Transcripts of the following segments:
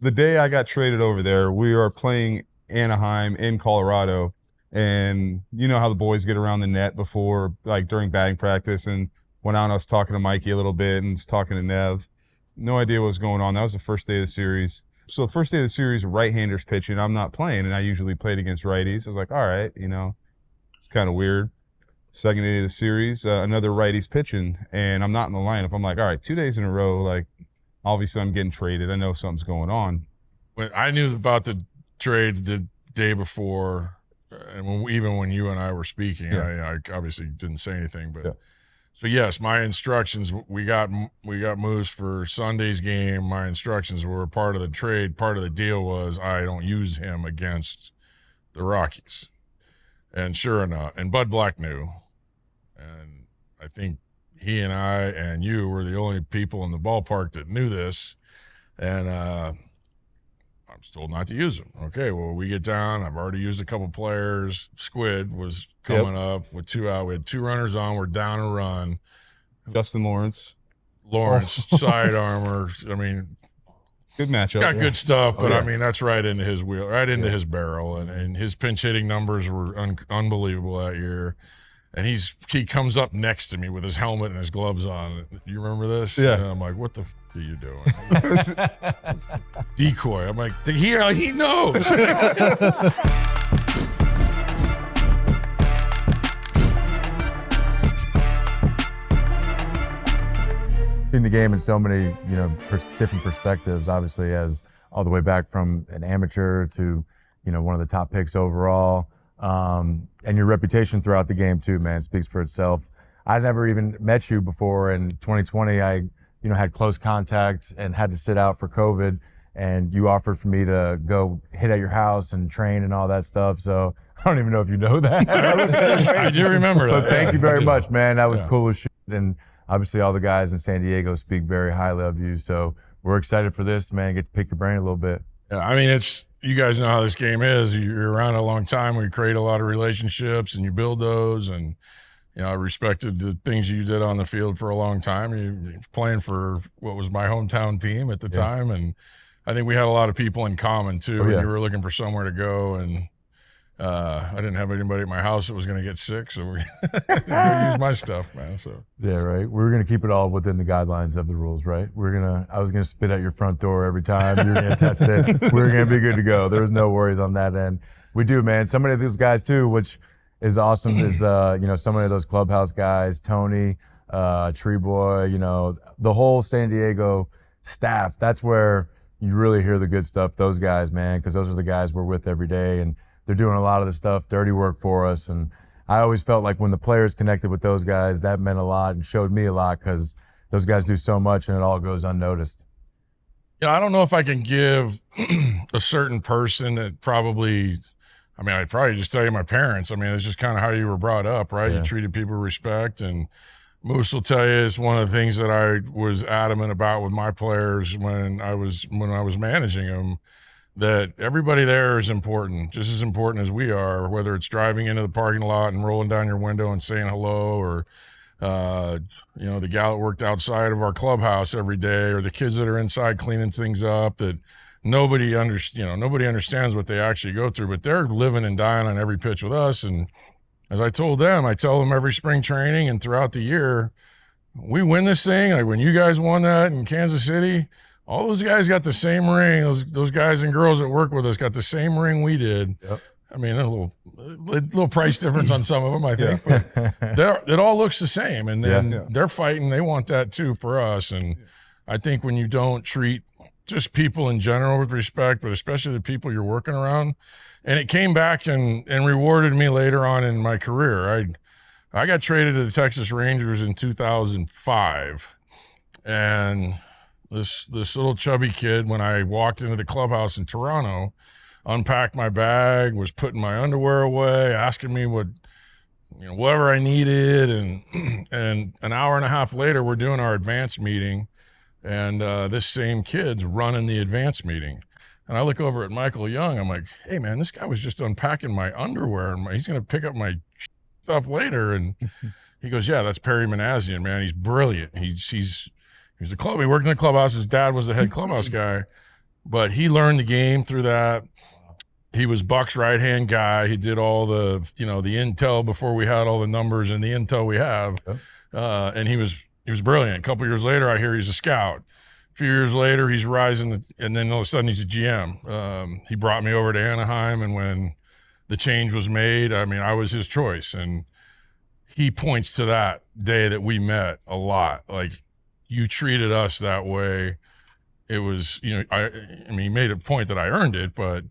the day I got traded over there, we are playing Anaheim in Colorado, and you know how the boys get around the net before, like during batting practice, and went out and I was talking to Mikey a little bit and was talking to Nev. No idea what was going on. That was the first day of the series. So the first day of the series, right-handers pitching. I'm not playing, and I usually played against righties. I was like, all right, it's kind of weird. Second day of the series, another righty's pitching, and I'm not in the lineup. I'm like, all right, 2 days in a row, like, obviously I'm getting traded. I know something's going on. When I knew about the trade the day before, and even when you and I were speaking, I obviously didn't say anything, but so yes, my instructions, we got Moose for Sunday's game. My instructions were part of the trade. Part of the deal was I don't use him against the Rockies. And sure enough, and Bud Black knew, and I think he and I and you were the only people in the ballpark that knew this, and I was told not to use him. Okay, well, we get down. I've already used a couple players. Squid was coming up with 2 out. We had 2 runners on. We're down a run. Justin Lawrence, side armor. I mean, good matchup. Got good stuff, but I mean, that's right into his wheel, right into his barrel. And his pinch hitting numbers were unbelievable that year. And he comes up next to me with his helmet and his gloves on. You remember this? Yeah. And I'm like, what the are you doing? Decoy. I'm like, he knows. Seen the game in so many, different perspectives, obviously, as all the way back from an amateur to, one of the top picks overall. And your reputation throughout the game too, man, speaks for itself. I never even met you before. In 2020, I, had close contact and had to sit out for COVID, and you offered for me to go hit at your house and train and all that stuff. So I don't even know if you know that. I do remember that. But thank you very much, man. That was cool as shit. And obviously all the guys in San Diego speak very highly of you. So we're excited for this, man. Get to pick your brain a little bit. Yeah, I mean, you guys know how this game is. You're around a long time. We create a lot of relationships and you build those. And, I respected the things you did on the field for a long time. You were playing for what was my hometown team at the time. And I think we had a lot of people in common too. And you were looking for somewhere to go. And I didn't have anybody at my house that was going to get sick. So we're going to use my stuff, man. So yeah, right. We're going to keep it all within the guidelines of the rules, right? I was going to spit at your front door every time. You were going to test it. We're going to be good to go. There's no worries on that end. We do, man. So many of these guys too, which is awesome, is so many of those clubhouse guys, Tony, Tree Boy, the whole San Diego staff. That's where you really hear the good stuff. Those guys, man, because those are the guys we're with every day, and they're doing a lot of the stuff, dirty work for us. And I always felt like when the players connected with those guys, that meant a lot and showed me a lot, because those guys do so much and it all goes unnoticed. I don't know if I can give a certain person that probably, I'd probably just tell you my parents. It's just kind of how you were brought up, right? Yeah. You treated people with respect. And Moose will tell you it's one of the things that I was adamant about with my players when I was managing them, that everybody there is important, just as important as we are, whether it's driving into the parking lot and rolling down your window and saying hello, or, the gal that worked outside of our clubhouse every day, or the kids that are inside cleaning things up, that nobody understands what they actually go through, but they're living and dying on every pitch with us. And as I tell them every spring training and throughout the year, we win this thing. Like when you guys won that in Kansas City, all those guys got the same ring. Those guys and girls that work with us got the same ring we did. Yep. A little price difference on some of them, I think. But it all looks the same, and they're fighting. They want that too for us. And I think when you don't treat just people in general with respect, but especially the people you're working around, and it came back and rewarded me later on in my career. I got traded to the Texas Rangers in 2005, and this little chubby kid, when I walked into the clubhouse in Toronto, unpacked my bag, was putting my underwear away, asking me whatever I needed, and an hour and a half later, we're doing our advance meeting, and this same kid's running the advance meeting. And I look over at Michael Young, I'm like, hey man, this guy was just unpacking my underwear, and he's going to pick up my stuff later. And he goes, yeah, that's Perry Minasian, man. He's brilliant. He worked in the clubhouse. His dad was the head clubhouse guy. but he learned the game through that. He was Buck's right-hand guy. He did all the, the intel before we had all the numbers and the intel we have. And he was brilliant. A couple years later, I hear he's a scout. A few years later, he's rising, and then all of a sudden he's a GM. He brought me over to Anaheim, and when the change was made, I mean, I was his choice. And he points to that day that we met a lot. Like, you treated us that way. It was, I mean, he made a point that I earned it, but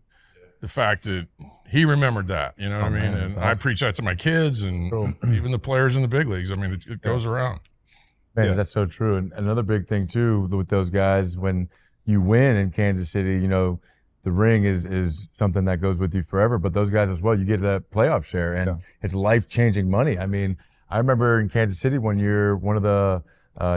the fact that he remembered that, what I mean? And awesome. I preach that to my kids and even the players in the big leagues. I mean, it goes around. Man, that's so true. And another big thing too with those guys, when you win in Kansas City, the ring is something that goes with you forever. But those guys as well, you get that playoff share, and it's life-changing money. I mean, I remember in Kansas City one year, one of the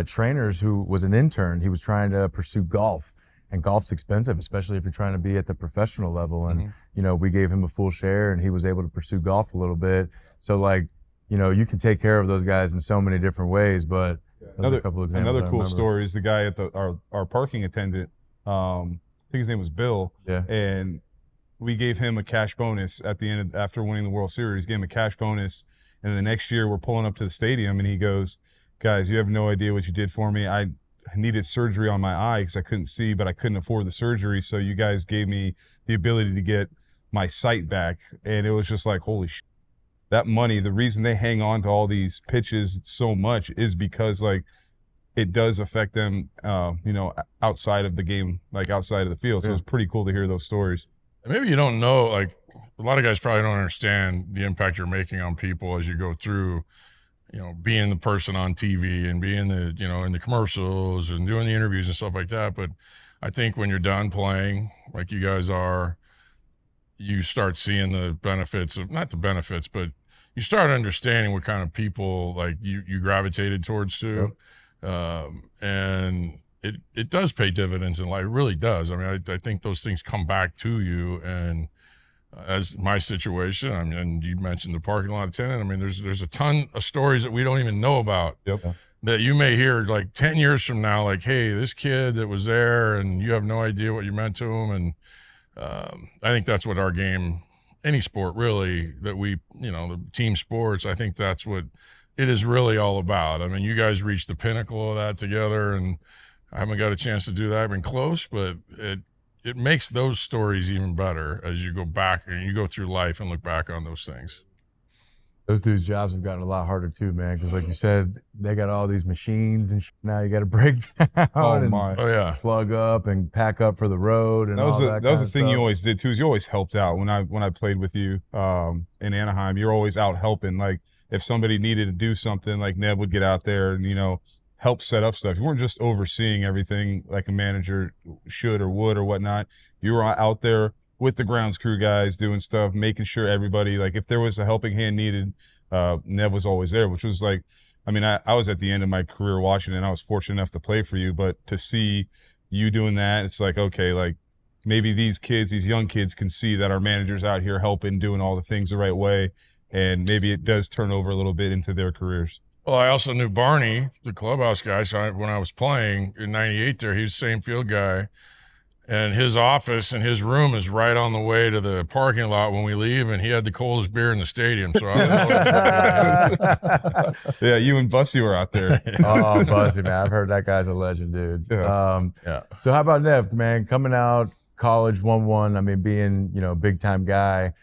trainers who was an intern, he was trying to pursue golf. And golf's expensive, especially if you're trying to be at the professional level. And, we gave him a full share, and he was able to pursue golf a little bit. So, like, you can take care of those guys in so many different ways. But another cool story is the guy at our parking attendant. I think his name was Bill. Yeah. And we gave him a cash bonus at the end after winning the World Series. Gave him a cash bonus, and then the next year we're pulling up to the stadium, and he goes, "Guys, you have no idea what you did for me. I needed surgery on my eye because I couldn't see, but I couldn't afford the surgery. So you guys gave me the ability to get my sight back." And it was just like, holy shit. That money, the reason they hang on to all these pitches so much is because, like, it does affect them, outside of the game, like outside of the field. So it's pretty cool to hear those stories. Maybe you don't know, like, a lot of guys probably don't understand the impact you're making on people as you go through, being the person on TV and being the, in the commercials and doing the interviews and stuff like that. But I think when you're done playing, like you guys are, you start seeing the benefits of, not the benefits, but you start understanding what kind of people like you gravitated towards too. And it does pay dividends in life. It really does. I mean, I think those things come back to you. And as my situation, I mean, and you mentioned the parking lot attendant. I mean, there's a ton of stories that we don't even know about that you may hear like 10 years from now, like, hey, this kid that was there and you have no idea what you meant to him. And I think that's what our game, any sport really, that we, the team sports, I think that's what it is really all about. I mean, you guys reached the pinnacle of that together, and I haven't got a chance to do that. I've been close, but it makes those stories even better as you go back and you go through life and look back on those things. Those dudes' jobs have gotten a lot harder too, man. Because like you said, they got all these machines and now you got to break down plug up and pack up for the road. And that was the thing you always did too. Is you always helped out. When I played with you in Anaheim, you're always out helping. Like if somebody needed to do something, like Neb would get out there and help set up stuff. You weren't just overseeing everything like a manager should or would or whatnot. You were out there with the grounds crew guys doing stuff, making sure everybody, like if there was a helping hand needed, Nev was always there, which was like, I mean, I was at the end of my career watching it and I was fortunate enough to play for you, but to see you doing that, it's like, okay, like maybe these young kids can see that our manager's out here helping, doing all the things the right way. And maybe it does turn over a little bit into their careers. Well, I also knew Barney, the clubhouse guy. So when I was playing in '98 there, he was the same field guy. And his office and his room is right on the way to the parking lot when we leave, and he had the coldest beer in the stadium. So I don't know. Yeah, you and Bussy were out there. Oh, Bussy, man. I've heard that guy's a legend, dude. Yeah. So how about Nev, man? Coming out, college, 1-1, I mean, being, big-time guy.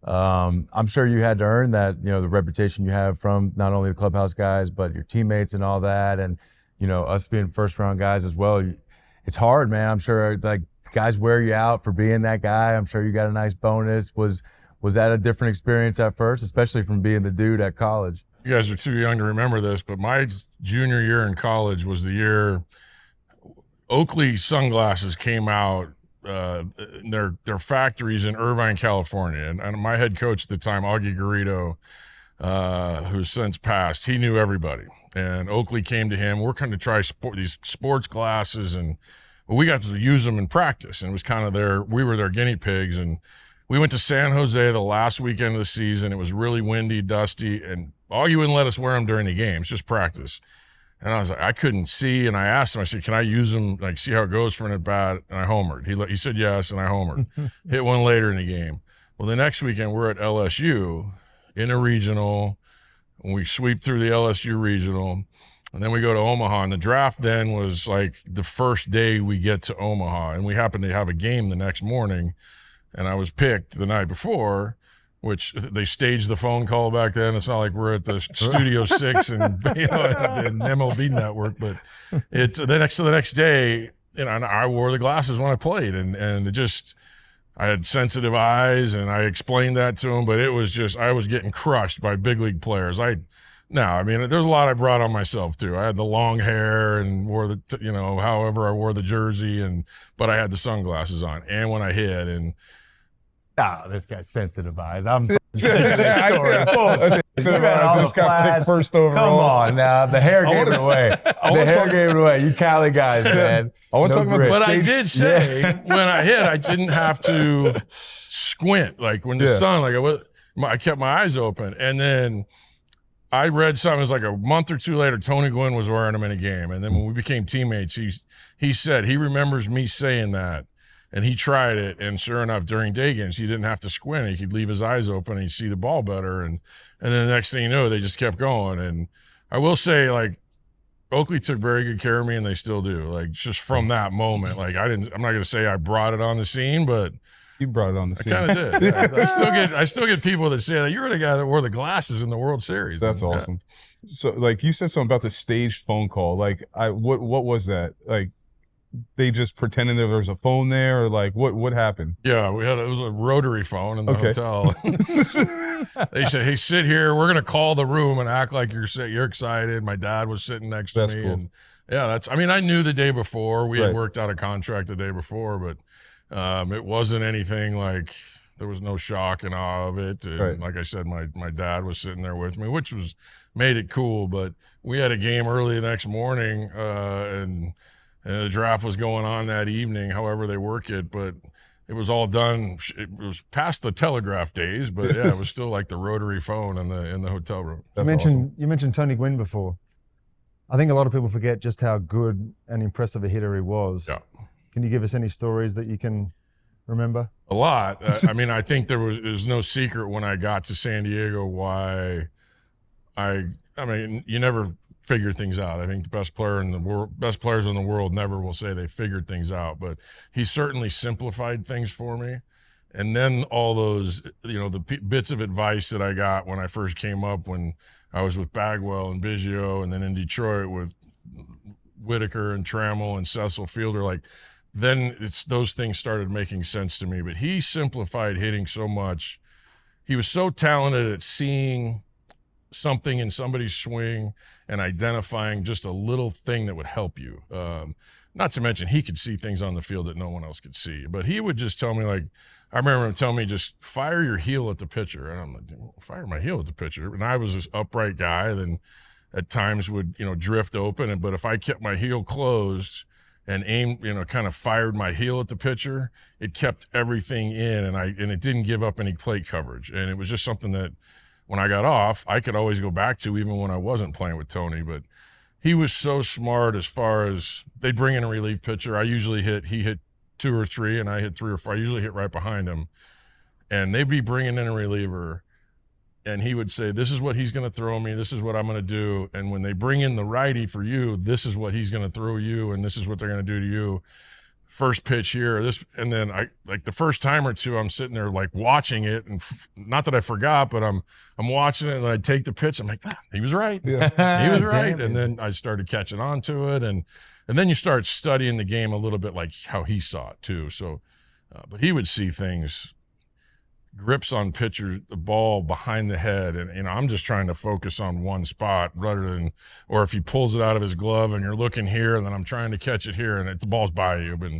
I'm sure you had to earn that, the reputation you have from not only the clubhouse guys, but your teammates and all that. And, us being first-round guys as well. It's hard, man. I'm sure, like, guys wear you out for being that guy. I'm sure you got a nice bonus. Was that a different experience at first, especially from being the dude at college? You guys are too young to remember this, but my junior year in college was the year Oakley sunglasses came out, their factories in Irvine, California. And my head coach at the time, Augie Garrido, who's since passed, he knew everybody. And Oakley came to him. We're going to try these sports glasses, and we got to use them in practice. And it was kind of we were their guinea pigs. And we went to San Jose the last weekend of the season. It was really windy, dusty, and Augie wouldn't let us wear them during the games, just practice. And I was like, I couldn't see. And I asked him, I said, can I use them, like, see how it goes for an at-bat? And I homered. He said yes, and I homered. Hit one later in the game. Well, the next weekend, we're at LSU in a regional. And we sweep through the LSU regional. And then we go to Omaha. And the draft then was like the first day we get to Omaha. And we happened to have a game the next morning. And I was picked the night before, which they staged the phone call back then. It's not like we're at the Studio 6 and the MLB network, but the next day, and I wore the glasses when I played, and it just, I had sensitive eyes, and I explained that to him, but it was just, I was getting crushed by big league players. There's a lot I brought on myself too. I had the long hair and wore however I wore the jersey, but I had the sunglasses on, and when I hit, and this guy's sensitive eyes. I'm Just got picked first overall. Come on now. The hair gave it away. Gave it away. You Cali guys, man. I want to talk about the But I did say when I hit, I didn't have to squint. Like when the sun, I kept my eyes open. And then I read something, it was like a month or two later, Tony Gwynn was wearing them in a game. And then when we became teammates, he said he remembers me saying that. And he tried it, and sure enough, during day games, he didn't have to squint. He could leave his eyes open, and he'd see the ball better. And then the next thing you know, they just kept going. And I will say, like, Oakley took very good care of me, and they still do. Like, just from that moment, like, I'm not going to say I brought it on the scene, but you brought it on the scene. I kind of did. Yeah. I still get people that say that you're the guy that wore the glasses in the World Series. That's awesome. So, like, you said something about the staged phone call. Like, what was that? Like, they just pretended there was a phone there, or like what happened? Yeah, it was a rotary phone in the hotel. They said, "Hey, sit here. We're gonna call the room and act like you're excited." My dad was sitting next to me, cool. And I knew the day before we had worked out a contract the day before, but it wasn't anything like, there was no shock and awe of it. And like I said, my dad was sitting there with me, which made it cool. But we had a game early the next morning, and the draft was going on that evening, however they work it, but it was all done. It was past the telegraph days, but it was still like the rotary phone in the hotel room. You mentioned Tony Gwynn before. I think a lot of people forget just how good and impressive a hitter he was. Yeah. Can you give us any stories that you can remember? A lot. I think there's no secret when I got to San Diego why you never figure things out. I think the best players in the world never will say they figured things out, but he certainly simplified things for me. And then all those, the bits of advice that I got when I first came up, when I was with Bagwell and Biggio, and then in Detroit with Whitaker and Trammell and Cecil Fielder, like, then those things started making sense to me. But he simplified hitting so much. He was so talented at seeing something in somebody's swing and identifying just a little thing that would help you. Not to mention, he could see things on the field that no one else could see. But he would just tell me, like, I remember him telling me, just fire your heel at the pitcher. And I'm like, fire my heel at the pitcher. And I was this upright guy, then at times would, drift open. But if I kept my heel closed and aimed, kind of fired my heel at the pitcher, it kept everything in, and it didn't give up any plate coverage. And it was just something that, when I got off, I could always go back to, even when I wasn't playing with Tony. But he was so smart as far as, they'd bring in a relief pitcher. He hit 2 or 3, and I hit 3 or 4. I usually hit right behind him. And they'd be bringing in a reliever, and he would say, this is what he's going to throw me. This is what I'm going to do. And when they bring in the righty for you, this is what he's going to throw you, and this is what they're going to do to you. First pitch here, and then I, like, the first time or two, I'm sitting there like watching it, and not that I forgot, but I'm watching it, and I take the pitch. I'm like, he was right. Yeah. He was right. And then I started catching on to it, and then you start studying the game a little bit like how he saw it too. So, but he would see things, grips on pitchers, the ball behind the head, and I'm just trying to focus on one spot rather than, or if he pulls it out of his glove and you're looking here, and then I'm trying to catch it here, and the ball's by you. But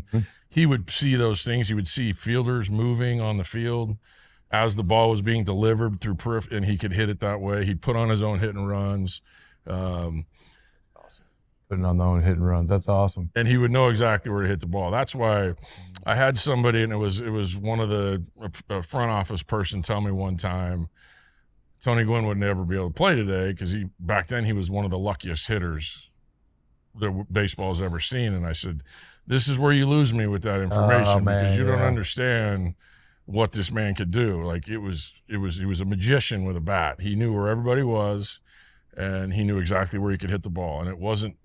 he would see those things. He would see fielders moving on the field as the ball was being delivered through and he could hit it that way. He'd put on his own hit and runs. Putting on the own hit and runs. That's awesome. And he would know exactly where to hit the ball. That's why I had somebody, and it was one of the front office person tell me one time, Tony Gwynn would never be able to play today because back then he was one of the luckiest hitters that baseball's ever seen. And I said, this is where you lose me with that information because you don't understand what this man could do. Like he was a magician with a bat. He knew where everybody was, and he knew exactly where he could hit the ball. And it wasn't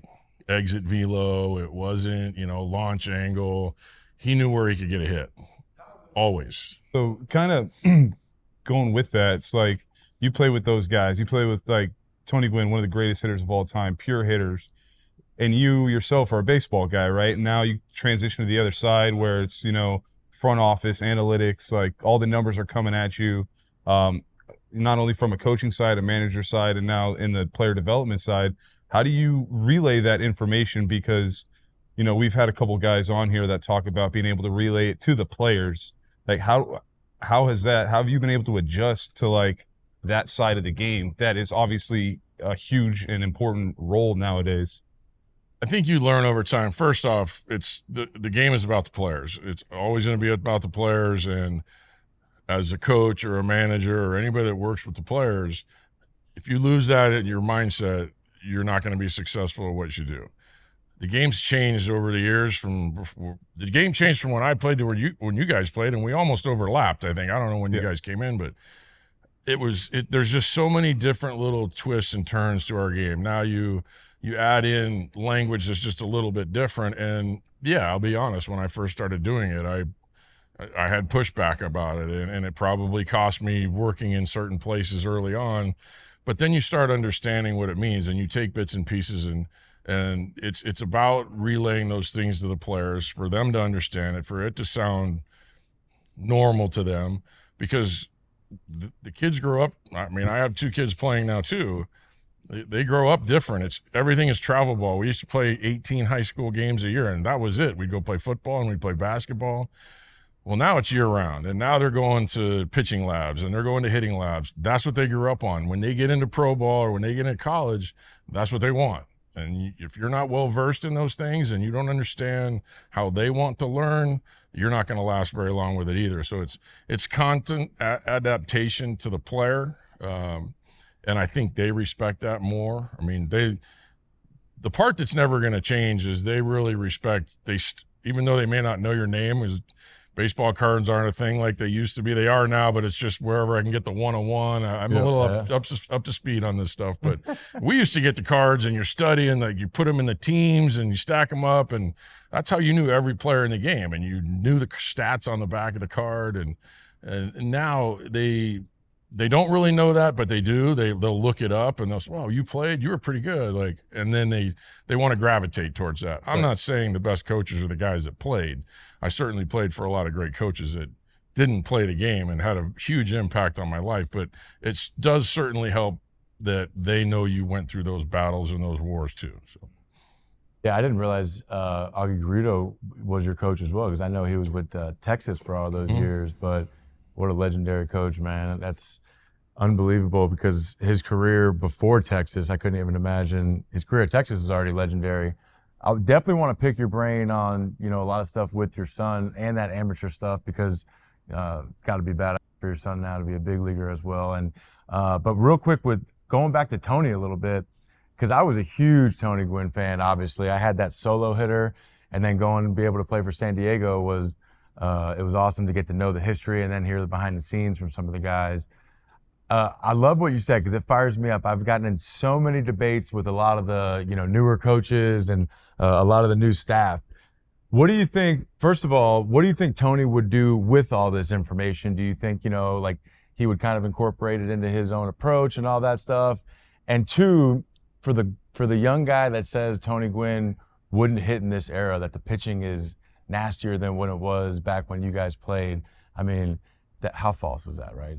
exit velo, it wasn't, launch angle. He knew where he could get a hit. Always. So kind of going with that, it's like you play with those guys. You play with like Tony Gwynn, one of the greatest hitters of all time, pure hitters. And you yourself are a baseball guy, right? And now you transition to the other side where it's, front office, analytics, like all the numbers are coming at you, not only from a coaching side, a manager side, and now in the player development side. How do you relay that information? Because, we've had a couple guys on here that talk about being able to relay it to the players. Like how have you been able to adjust to like that side of the game? That is obviously a huge and important role nowadays. I think you learn over time. First off, it's the game is about the players. It's always going to be about the players. And as a coach or a manager or anybody that works with the players, if you lose that in your mindset, you're not going to be successful at what you do. The game's changed over the years. The game changed from when I played to when you guys played, and we almost overlapped. I think I don't know when you guys came in, but there's just so many different little twists and turns to our game. Now you add in language that's just a little bit different. And yeah, I'll be honest, when I first started doing it, I had pushback about it, and it probably cost me working in certain places early on. But then you start understanding what it means, and you take bits and pieces, and it's about relaying those things to the players for them to understand it, for it to sound normal to them, because the kids grow up. I mean, I have 2 kids playing now too. They grow up different. Everything is travel ball. We used to play 18 high school games a year, and that was it. We'd go play football and we'd play basketball. Well, now it's year round, and now they're going to pitching labs and they're going to hitting labs. That's what they grew up on. When they get into pro ball or when they get into college, that's what they want. And if you're not well versed in those things and you don't understand how they want to learn, you're not going to last very long with it either. So it's constant adaptation to the player. And I think they respect that more. I mean, the part that's never going to change is they really respect, even though they may not know your name, is baseball cards aren't a thing like they used to be. They are now, but it's just wherever I can get the one-on-one. I'm a little up to speed on this stuff, but we used to get the cards and you're studying, like you put them in the teams and you stack them up, and that's how you knew every player in the game, and you knew the stats on the back of the card. And now they don't really know that, but they do. They'll look it up and they'll say, "Wow, you played. You were pretty good." Like, and then they want to gravitate towards that. I'm not saying the best coaches are the guys that played. I certainly played for a lot of great coaches that didn't play the game and had a huge impact on my life. But it does certainly help that they know you went through those battles and those wars too. So. Yeah, I didn't realize Augie Garrido was your coach as well, because I know he was with Texas for all those years, but. What a legendary coach, man. That's unbelievable, because his career before Texas, I couldn't even imagine. His career at Texas is already legendary. I would definitely want to pick your brain on, a lot of stuff with your son and that amateur stuff, because it's got to be bad for your son now to be a big leaguer as well. And but real quick, with going back to Tony a little bit, because I was a huge Tony Gwynn fan, obviously. I had that solo hitter, and then going and be able to play for San Diego was it was awesome to get to know the history and then hear the behind the scenes from some of the guys. I love what you said, because it fires me up. I've gotten in so many debates with a lot of the newer coaches and a lot of the new staff. What do you think, first of all, what do you think Tony would do with all this information? Do you think, like he would kind of incorporate it into his own approach and all that stuff? And 2, for the young guy that says Tony Gwynn wouldn't hit in this era, that the pitching is nastier than when it was back when you guys played. I mean, how false is that, right?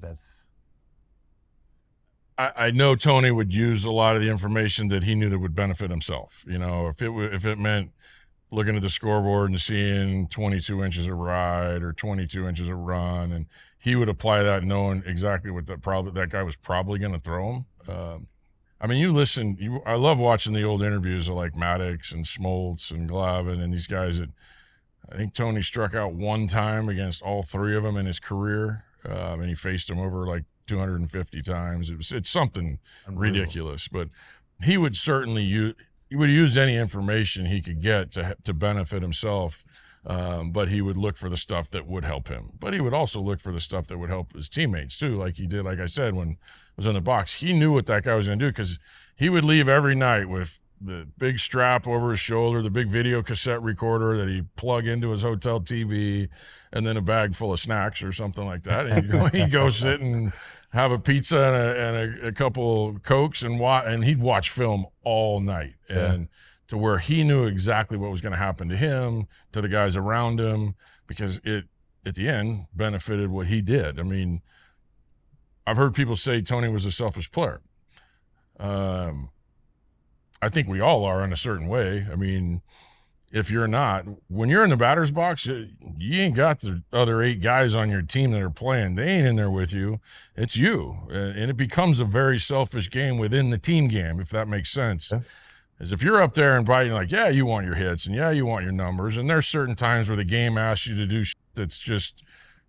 I know Tony would use a lot of the information that he knew that would benefit himself. If it meant looking at the scoreboard and seeing 22 inches of ride or 22 inches of run, and he would apply that knowing exactly what that guy was probably going to throw him. I mean, I love watching the old interviews of like Maddox and Smoltz and Glavine and these guys that. I think Tony struck out 1 time against all 3 of them in his career, and he faced them over like 250 times. It's something ridiculous, but he would certainly use. he would use any information he could get to benefit himself. But he would look for the stuff that would help him. But he would also look for the stuff that would help his teammates too, like he did, like I said, when I was in the box. He knew what that guy was going to do because he would leave every night with the big strap over his shoulder, the big video cassette recorder that he'd plug into his hotel TV, and then a bag full of snacks or something like that. And he'd go sit and have a pizza and a couple Cokes and he'd watch film all night. And to where he knew exactly what was going to happen to him, to the guys around him, because it, at the end, benefited what he did. I mean, I've heard people say Tony was a selfish player. I think we all are in a certain way. I mean, if you're not, when you're in the batter's box, you ain't got the other 8 guys on your team that are playing. They ain't in there with you. It's you. And it becomes a very selfish game within the team game, if that makes sense. Yeah. Is if you're up there and biting, like, yeah, you want your hits and yeah, you want your numbers. And there's certain times where the game asks you to do shit that's just,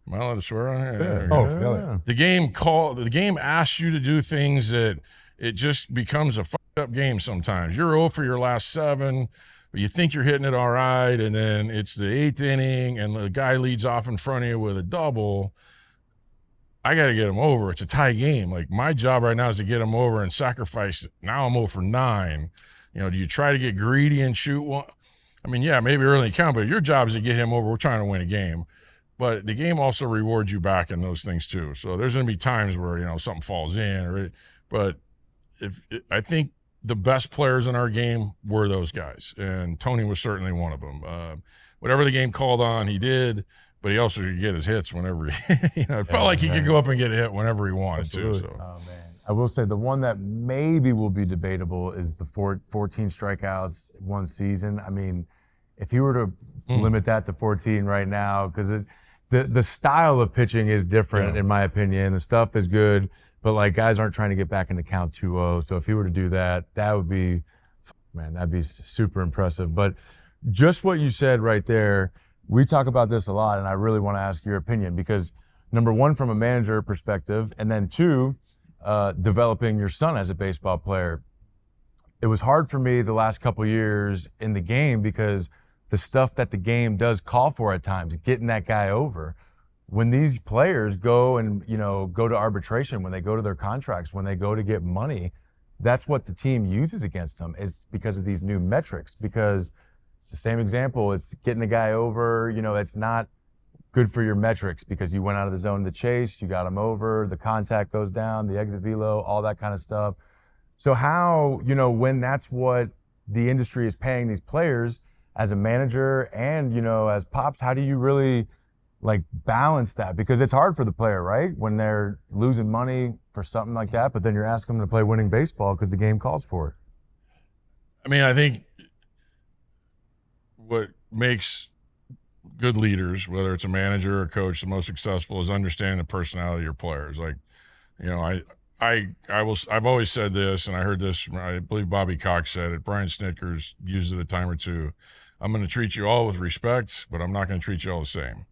am I allowed to swear on here? Yeah. Oh, yeah. The game asks you to do things that it just becomes a fucked up game sometimes. You're 0 for your last 7, but you think you're hitting it all right. And then it's the 8th inning and the guy leads off in front of you with a double. I got to get him over. It's a tie game. Like, my job right now is to get him over and sacrifice it. Now I'm 0 for 9. You know, do you try to get greedy and shoot one? I mean, yeah, maybe early count, but your job is to get him over. We're trying to win a game. But the game also rewards you back in those things too. So there's going to be times where, you know, something falls in. But I think the best players in our game were those guys. And Tony was certainly one of them. Whatever the game called on, he did. But he also could get his hits whenever it felt like he could go up and get a hit whenever he wanted to. So. Oh, man. I will say the one that maybe will be debatable is the 14 strikeouts one season. I mean, if he were to limit that to 14 right now, because the style of pitching is different, in my opinion. The stuff is good, but like guys aren't trying to get back into count 2-0. So if he were to do that, that would be, man, that'd be super impressive. But just what you said right there, we talk about this a lot, and I really want to ask your opinion because, number one, from a manager perspective, and then 2, developing your son as a baseball player. It was hard for me the last couple years in the game because the stuff that the game does call for at times, getting that guy over. When these players go and, go to arbitration, when they go to their contracts, when they go to get money, that's what the team uses against them. It's because of these new metrics, because it's the same example. It's getting the guy over, it's not good for your metrics because you went out of the zone to chase, you got him over, the contact goes down, the exit velo, all that kind of stuff. So how, when that's what the industry is paying these players as a manager and, as Pops, how do you really balance that? Because it's hard for the player, right? When they're losing money for something like that, but then you're asking them to play winning baseball because the game calls for it. I mean, I think what makes good leaders, whether it's a manager or a coach, the most successful is understanding the personality of your players. I've always said this, and I heard this, I believe Bobby Cox said it, Brian Snitker's used it a time or two. I'm going to treat you all with respect, but I'm not going to treat you all the same.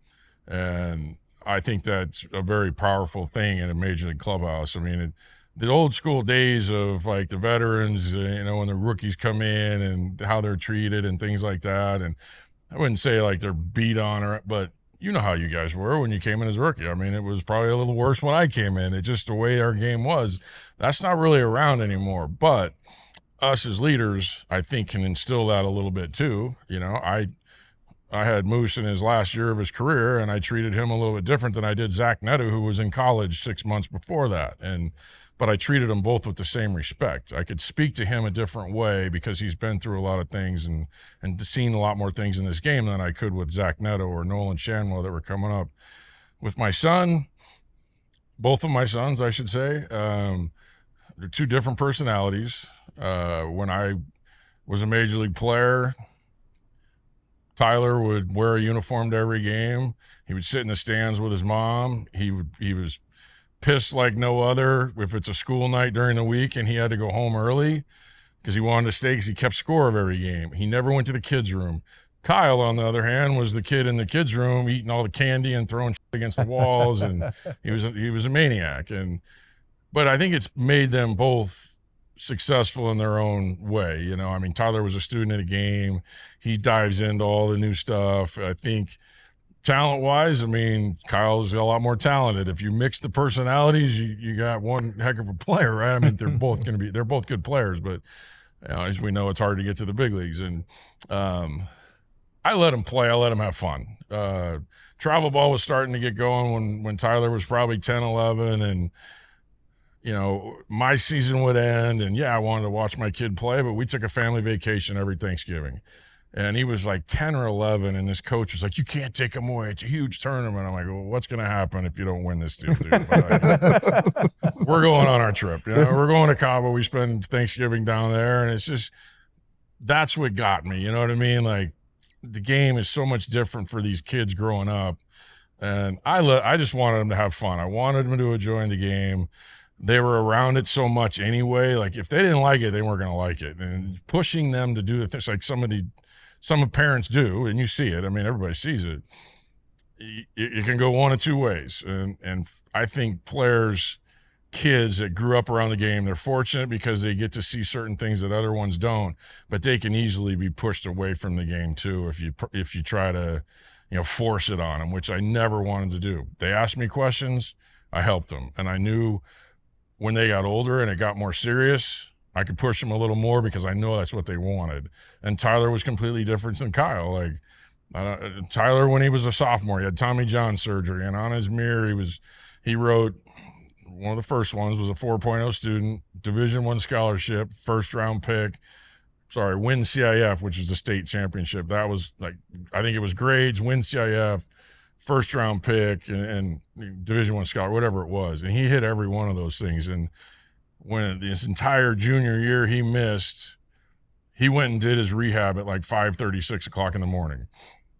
And I think that's a very powerful thing in a major league clubhouse. I mean, the old school days of the veterans, when the rookies come in and how they're treated and things like that. And I wouldn't say they're beat on, but you know how you guys were when you came in as a rookie. I mean, it was probably a little worse when I came in. It's just the way our game was. That's not really around anymore. But us as leaders, I think, can instill that a little bit too. I had Moose in his last year of his career, and I treated him a little bit different than I did Zach Neto, who was in college 6 months before that. But I treated them both with the same respect. I could speak to him a different way because he's been through a lot of things and seen a lot more things in this game than I could with Zach Neto or Nolan Shanwell that were coming up. With my son, both of my sons, I should say, they're 2 different personalities. When I was a major league player, Tyler would wear a uniform to every game. He would sit in the stands with his mom. He was pissed like no other if it's a school night during the week and he had to go home early because he wanted to stay because he kept score of every game. He never went to the kids' room. Kyle, on the other hand, was the kid in the kids' room eating all the candy and throwing shit against the walls, and he was a maniac. But I think it's made them both successful in their own way. You know, I mean, Tyler was a student of the game. He dives into all the new stuff. I think talent-wise, I mean, Kyle's a lot more talented. If you mix the personalities, you got one heck of a player, right? I mean, they're both good players, but you know, as we know, it's hard to get to the big leagues. And I let him play. I let him have fun. Travel ball was starting to get going when Tyler was probably 10, 11, and you know, my season would end, and yeah, I wanted to watch my kid play, but we took a family vacation every Thanksgiving. And he was like 10 or 11, and this coach was like, "You can't take him away. It's a huge tournament." I'm like, "Well, what's going to happen if you don't win this deal, dude?" We're going on our trip. You know, we're going to Cabo. We spend Thanksgiving down there, and it's just, that's what got me. You know what I mean? Like, the game is so much different for these kids growing up, and I just wanted them to have fun. I wanted them to enjoy the game. They were around it so much anyway. Like, if they didn't like it, they weren't going to like it. And pushing them to do the things like some parents do, and you see it. I mean, everybody sees it. It can go one of two ways. And I think kids that grew up around the game, they're fortunate because they get to see certain things that other ones don't, but they can easily be pushed away from the game too if you try to, you know, force it on them, which I never wanted to do. They asked me questions, I helped them. And I knew when they got older and it got more serious, I could push them a little more because I know that's what they wanted. And Tyler was completely different than Kyle. Like, Tyler, when he was a sophomore, he had Tommy John surgery, and on his mirror he wrote, one of the first ones was a 4.0 student, Division I scholarship, first round pick. Win CIF, which is the state championship. That was like, I think it was grades, win CIF, first round pick, and Division I scholar, whatever it was. And he hit every one of those things. And when this entire junior year he missed, he went and did his rehab at like 5:30, 6 o'clock in the morning,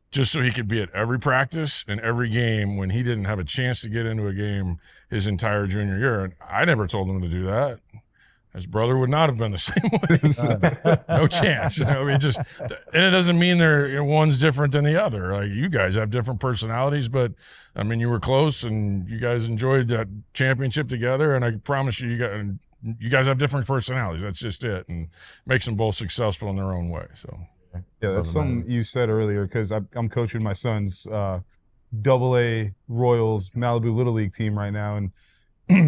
just so he could be at every practice and every game when he didn't have a chance to get into a game his entire junior year. And I never told him to do that. His brother would not have been the same way. No chance. You know, and it doesn't mean one's different than the other. Like, you guys have different personalities, but I mean, you were close and you guys enjoyed that championship together. And I promise you, you guys have different personalities. That's just it, and makes them both successful in their own way. So, yeah, that's something you said earlier, because I'm coaching my son's AA Royals Malibu Little League team right now, and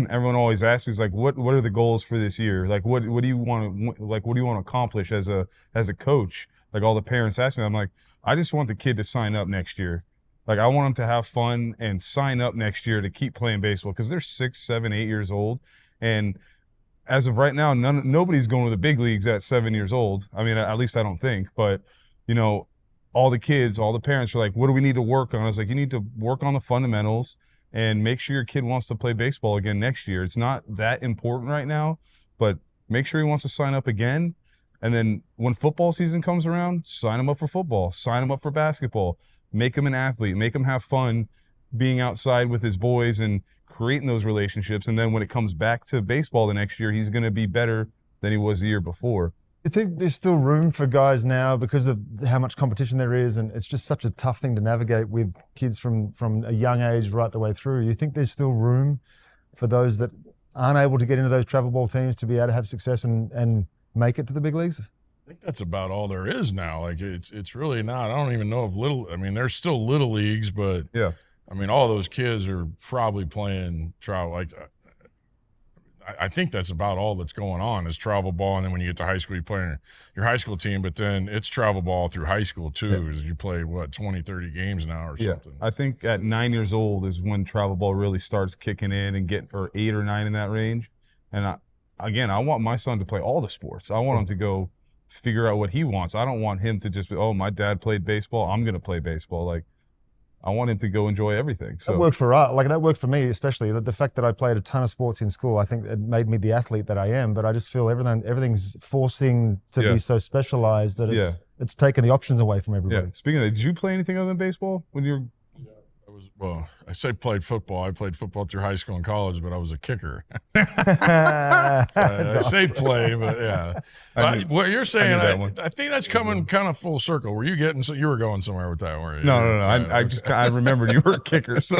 everyone always asks me, like, what are the goals for this year? Like, what do you want to accomplish as a coach? Like, all the parents ask me, I'm like, I just want the kid to sign up next year. Like, I want him to have fun and sign up next year to keep playing baseball, because they're 6, 7, 8 years old, and as of right now, nobody's going to the big leagues at 7 years old. I mean, at least I don't think. But, you know, all the kids, all the parents are like, what do we need to work on? I was like, you need to work on the fundamentals and make sure your kid wants to play baseball again next year. It's not that important right now, but make sure he wants to sign up again. And then when football season comes around, sign him up for football, sign him up for basketball, make him an athlete, make him have fun being outside with his boys and creating those relationships. And then when it comes back to baseball the next year, he's going to be better than he was the year before. You think there's still room for guys now because of how much competition there is, and it's just such a tough thing to navigate with kids from a young age right the way through? You think there's still room for those that aren't able to get into those travel ball teams to be able to have success and make it to the big leagues? I think that's about all there is now. Like, it's really not. I don't even know if there's still little leagues, but yeah. I mean, all those kids are probably playing travel. Like, I think that's about all that's going on is travel ball. And then when you get to high school, you play your high school team, but then it's travel ball through high school too. Is you play 20, 30 games now or something. I think at 9 years old is when travel ball really starts kicking in or 8 or 9 in that range. And I want my son to play all the sports. I want him to go figure out what he wants. I don't want him to just be, oh, my dad played baseball, I'm going to play baseball. Like, I want him to go enjoy everything. So that worked for us. Like, that worked for me, especially the fact that I played a ton of sports in school. I think it made me the athlete that I am. But I just feel everything's forcing to be so specialized that it's taken the options away from everybody. Yeah. Speaking of that, did you play anything other than baseball when you were? Yeah, I say played football. I played football through high school and college, but I was a kicker. I say play, but yeah. What you're saying, I think that's coming kind of full circle. Were you getting, so you were going somewhere with that, weren't you? No. I remembered you were a kicker. So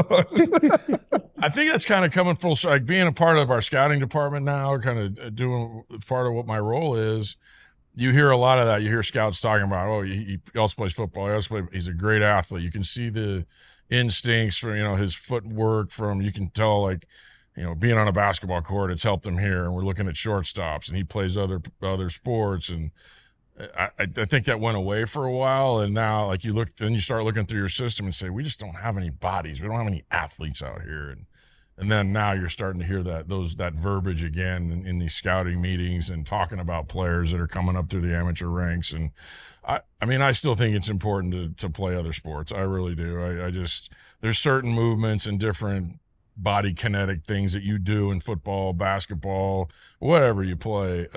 I think that's kind of coming full circle. Like being a part of our scouting department now, kind of doing part of what my role is. You hear a lot of that. You hear scouts talking about, oh, he also plays football. He's a great athlete. You can see the instincts from, his footwork from, you can tell, like, being on a basketball court, it's helped him here. And we're looking at shortstops, and he plays other sports. And I think that went away for a while. And now, like, you start looking through your system and say, we just don't have any bodies. We don't have any athletes out here. And then now you're starting to hear that verbiage again in these scouting meetings and talking about players that are coming up through the amateur ranks. And I still think it's important to play other sports. I really do. There's certain movements and different body kinetic things that you do in football, basketball, whatever you play,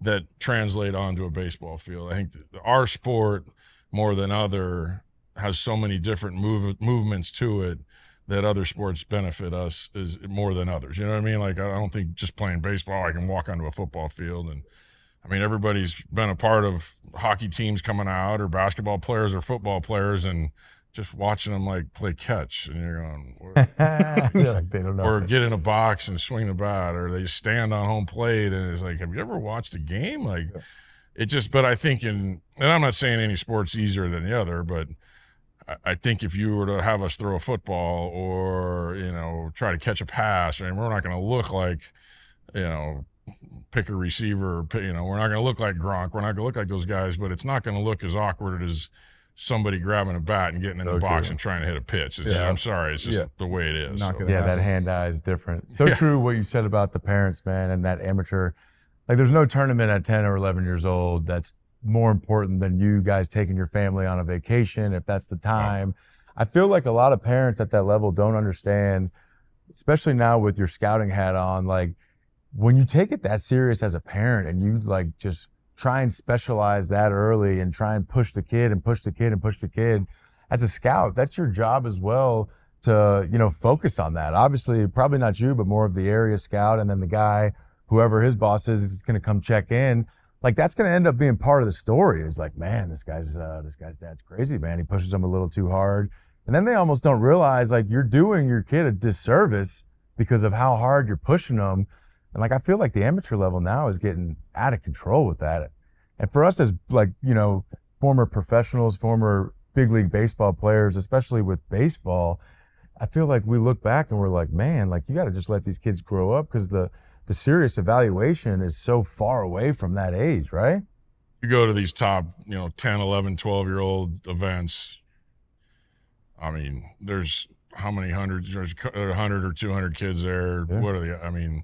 that translate onto a baseball field. I think our sport, more than other, has so many different movements to it that other sports benefit us is more than others. You know what I mean? Like, I don't think just playing baseball, I can walk onto a football field. And everybody's been a part of hockey teams coming out, or basketball players or football players, and just watching them like play catch, and you're going, like they don't know. Or get in a box and swing the bat, or they stand on home plate, and it's like, have you ever watched a game? Like, it just, but I think and I'm not saying any sport's easier than the other, but I think if you were to have us throw a football or, try to catch a pass, we're not going to look like, pick a receiver, we're not going to look like Gronk. We're not going to look like those guys, but it's not going to look as awkward as somebody grabbing a bat and getting in the box and trying to hit a pitch. I'm sorry. It's just the way it is. That hand-eye is different. So true what you said about the parents, man, and that amateur. Like, there's no tournament at 10 or 11 years old that's more important than you guys taking your family on a vacation, if that's the time. I feel like a lot of parents at that level don't understand, especially now with your scouting hat on, like, when you take it that serious as a parent and you like just try and specialize that early and try and push the kid and push the kid and push the kid as a scout, that's your job as well to, focus on that. Obviously, probably not you, but more of the area scout, and then the guy, whoever his boss is going to come check in. Like, that's going to end up being part of the story. Is like, man, this guy's dad's crazy, man. He pushes him a little too hard. And then they almost don't realize, like, you're doing your kid a disservice because of how hard you're pushing them. And, like, I feel like the amateur level now is getting out of control with that. And for us as, like, former professionals, former big league baseball players, especially with baseball, I feel like we look back and we're like, man, like, you got to just let these kids grow up, because the serious evaluation is so far away from that age, right? You go to these top, 10, 11, 12-year-old events. There's how many hundreds? There's 100 or 200 kids there. Yeah. What are they?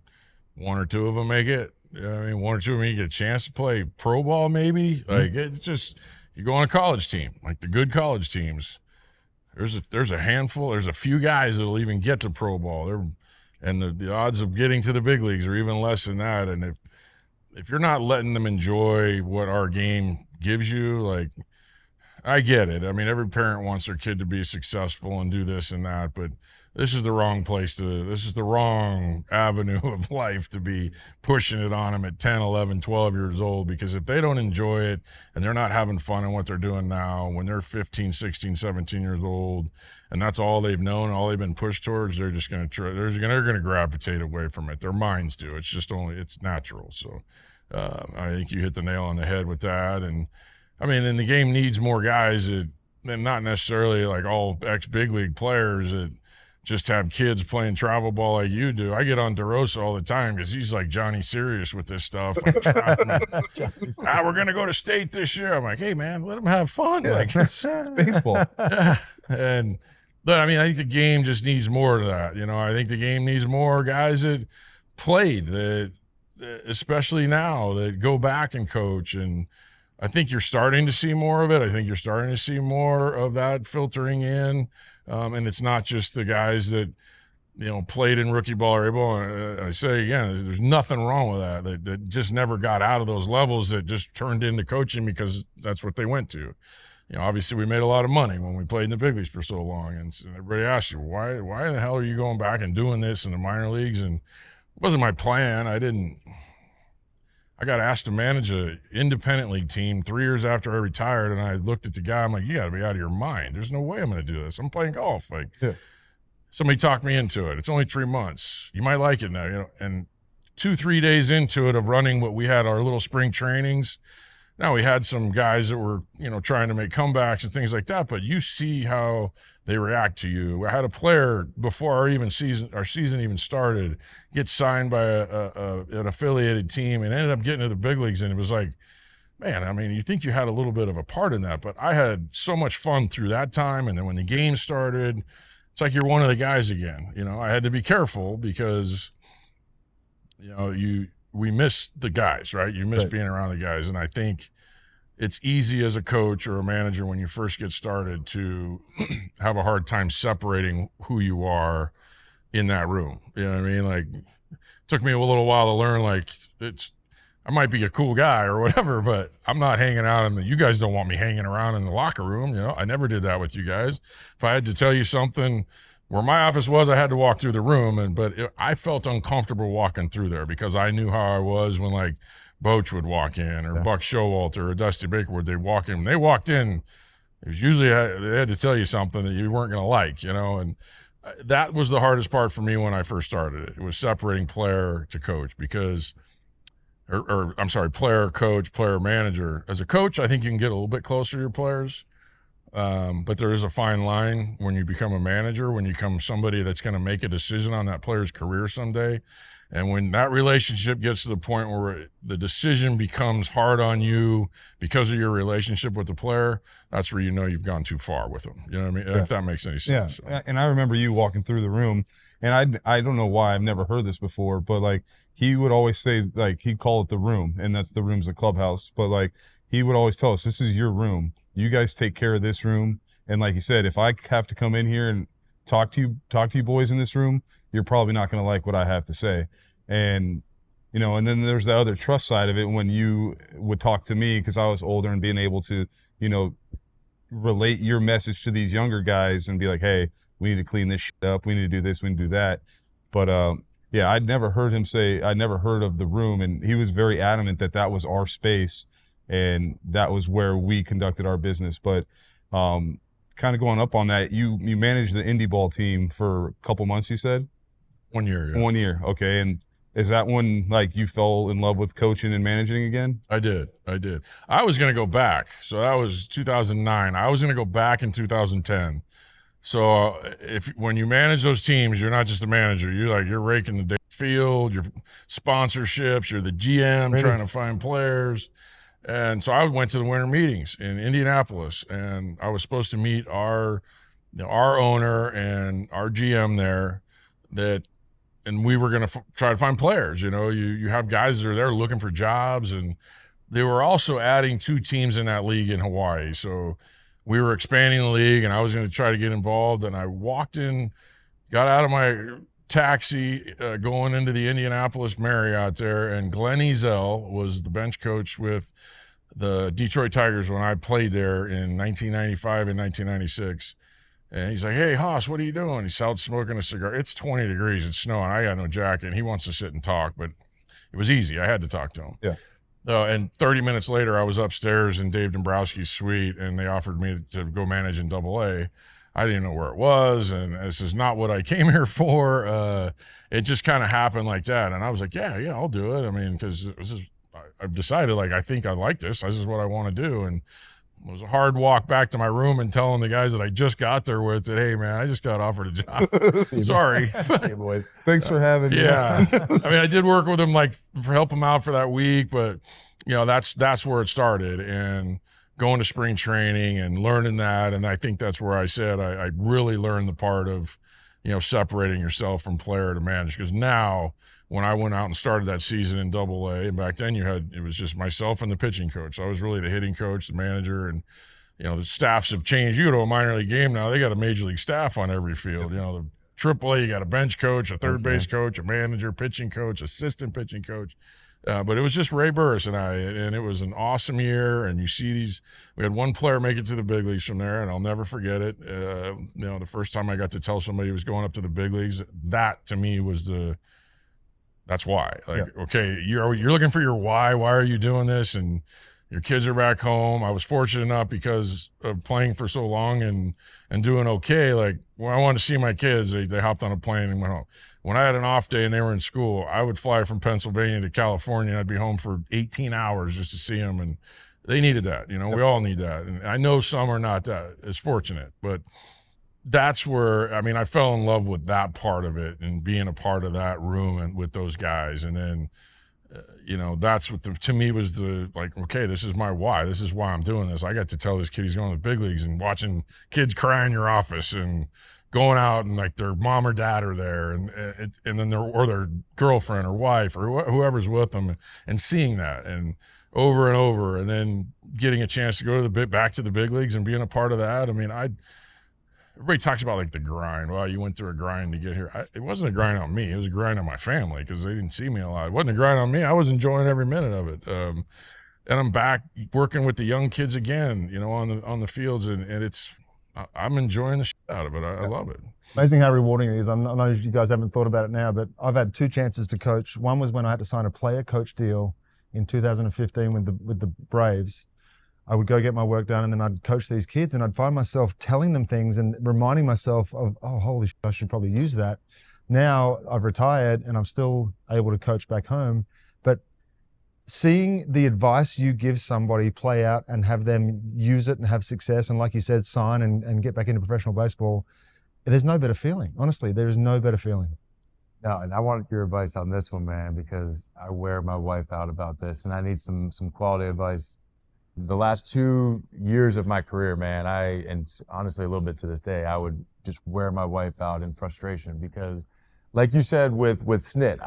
One or two of them make it. One or two of them, you get a chance to play pro ball maybe. Mm-hmm. Like, it's just, you go on a college team, like the good college teams. There's a handful. There's a few guys that'll even get to pro ball. And the odds of getting to the big leagues are even less than that. And if you're not letting them enjoy what our game gives you, like, I get it. Every parent wants their kid to be successful and do this and that, but this is the wrong this is the wrong avenue of life to be pushing it on them at 10, 11, 12 years old, because if they don't enjoy it and they're not having fun in what they're doing now, when they're 15, 16, 17 years old, and that's all they've known, all they've been pushed towards, they're just going to gravitate away from it. Their minds do. It's natural. So I think you hit the nail on the head with that. And and the game needs more guys and not necessarily like all ex-big league players that just have kids playing travel ball like you do. I get on DeRosa all the time because he's like Johnny Serious with this stuff. Like, we're going to go to state this year. I'm like, hey, man, let them have fun. Yeah. Like, it's baseball. Yeah. But I think the game just needs more of that. I think the game needs more guys that played, that especially now, that go back and coach. And I think you're starting to see more of it. I think you're starting to see more of that filtering in. And it's not just the guys that, played in rookie ball or A-ball. And I say again, there's nothing wrong with that just never got out of those levels that just turned into coaching because that's what they went to. obviously we made a lot of money when we played in the big leagues for so long. And so everybody asks you, why the hell are you going back and doing this in the minor leagues? And it wasn't my plan. I got asked to manage an independent league team 3 years after I retired. And I looked at the guy, I'm like, you gotta be out of your mind. There's no way I'm going to do this. I'm playing golf. Like, somebody talked me into it. It's only 3 months. You might like it now, and 2-3 days into it of running what we had our little spring trainings. Now we had some guys that were, trying to make comebacks and things like that, but you see how they react to you. I had a player before our season even started, get signed by an affiliated team and ended up getting to the big leagues. And it was like, man, I mean, you think you had a little bit of a part in that, but I had so much fun through that time. And then when the game started, it's like you're one of the guys again. I had to be careful because, we miss the guys, right? You miss being around the guys. And I think it's easy as a coach or a manager when you first get started to have a hard time separating who you are in that room. You know what I mean? Like, it took me a little while to learn, like, I might be a cool guy or whatever, but I'm not hanging out you guys don't want me hanging around in the locker room. I never did that with you guys. If I had to tell you something, where my office was, I had to walk through the room, I felt uncomfortable walking through there because I knew how I was when, like, Boach would walk in, or Buck Showalter or Dusty Baker would. They walk in. When they walked in, it was usually they had to tell you something that you weren't going to like, and that was the hardest part for me when I first started. It was separating player to coach player, coach, player, manager. As a coach, I think you can get a little bit closer to your players. But there is a fine line when you become a manager, when you become somebody that's going to make a decision on that player's career someday. And when that relationship gets to the point where the decision becomes hard on you because of your relationship with the player, that's where you've gone too far with them. You know what I mean? If that makes any sense. Yeah. And I remember you walking through the room, and I don't know why, I've never heard this before, but, like, he would always say, like, he'd call it the room, and that's the room's the clubhouse. But, like, he would always tell us, this is your room. You guys take care of this room. And like you said, if I have to come in here and talk to you boys in this room, you're probably not going to like what I have to say. And, and then there's the other trust side of it when you would talk to me, because I was older, and being able to, relate your message to these younger guys and be like, hey, we need to clean this shit up. We need to do this. We need to do that. But, yeah, I'd never heard him say, I never heard of the room. And he was very adamant that was our space. And that was where we conducted our business. But kind of going up on that, you managed the indie ball team for a couple months, you said? 1 year. Yeah. 1 year. Okay. And is that when, like, you fell in love with coaching and managing again? I did. I was going to go back. So that was 2009. I was going to go back in 2010. So when you manage those teams, you're not just a manager. You're raking the field, your sponsorships, you're the GM trying to find players. And so I went to the winter meetings in Indianapolis, and I was supposed to meet our owner and our GM there, and we were going to try to find players. You have guys that are there looking for jobs, and they were also adding 2 teams in that league in Hawaii. So we were expanding the league, and I was going to try to get involved. And I walked in, got out of my taxi going into the Indianapolis Marriott there, and Glenn Ezel was the bench coach with the Detroit Tigers when I played there in 1995 and 1996. And he's like, hey, Haas, what are you doing? He's out smoking a cigar. It's 20 degrees. It's snowing. I got no jacket. And he wants to sit and talk, but it was easy. I had to talk to him. Yeah. And 30 minutes later, I was upstairs in Dave Dombrowski's suite, and they offered me to go manage in AA. I didn't know where it was, and this is not what I came here for. It just kind of happened like that. And I was like, yeah, I'll do it. I mean, because I've decided, like, I think I like this. This is what I want to do. And it was a hard walk back to my room and telling the guys that I just got there with that, hey, man, I just got offered a job. Sorry. See you, boys. Thanks for having me. Yeah. I mean, I did work with them, like, for help them out for that week, but, that's where it started. And going to spring training and learning that. And I think that's where I said I really learned the part of, separating yourself from player to manager. Because now, when I went out and started that season in AA, and back then it was just myself and the pitching coach. So I was really the hitting coach, the manager, and, the staffs have changed. You go to a minor league game now, they got a major league staff on every field. The AAA, you got a bench coach, a third base coach, a manager, pitching coach, assistant pitching coach. But it was just Ray Burris and I, and it was an awesome year. And you see we had one player make it to the big leagues from there, and I'll never forget it. The first time I got to tell somebody he was going up to the big leagues, that to me was that's why. Okay, you're looking for your why. Why are you doing this? And your kids are back home. I was fortunate enough because of playing for so long and doing okay. Like, when I wanted to see my kids, they hopped on a plane and went home. When I had an off day and they were in school, I would fly from Pennsylvania to California, and I'd be home for 18 hours just to see them. And they needed that. We all need that. And I know some are not that as fortunate, but that's where, I fell in love with that part of it and being a part of that room and with those guys. And then, that's what to me was okay, this is my why. This is why I'm doing this. I got to tell this kid he's going to the big leagues, and watching kids cry in your office and going out and like their mom or dad are there, and then their girlfriend or wife or whoever's with them, and seeing that and over, and then getting a chance to go to back to the big leagues and being a part of that. Everybody talks about like the grind. Well, you went through a grind to get here. It wasn't a grind on me. It was a grind on my family because they didn't see me a lot. It wasn't a grind on me. I was enjoying every minute of it. And I'm back working with the young kids again, on the fields, and I'm enjoying the shit out of it. I love it. Amazing how rewarding it is. I know you guys haven't thought about it now, but I've had 2 chances to coach. One was when I had to sign a player coach deal in 2015 with the Braves. I would go get my work done, and then I'd coach these kids, and I'd find myself telling them things and reminding myself of, oh, holy shit, I should probably use that. Now I've retired and I'm still able to coach back home, but seeing the advice you give somebody play out and have them use it and have success, and like you said, sign and get back into professional baseball, there's no better feeling. Honestly, there is no better feeling. No, and I want your advice on this one, man, because I wear my wife out about this, and I need some quality advice. The last 2 years of my career, man, and honestly a little bit to this day, I would just wear my wife out in frustration because, like you said with Snit,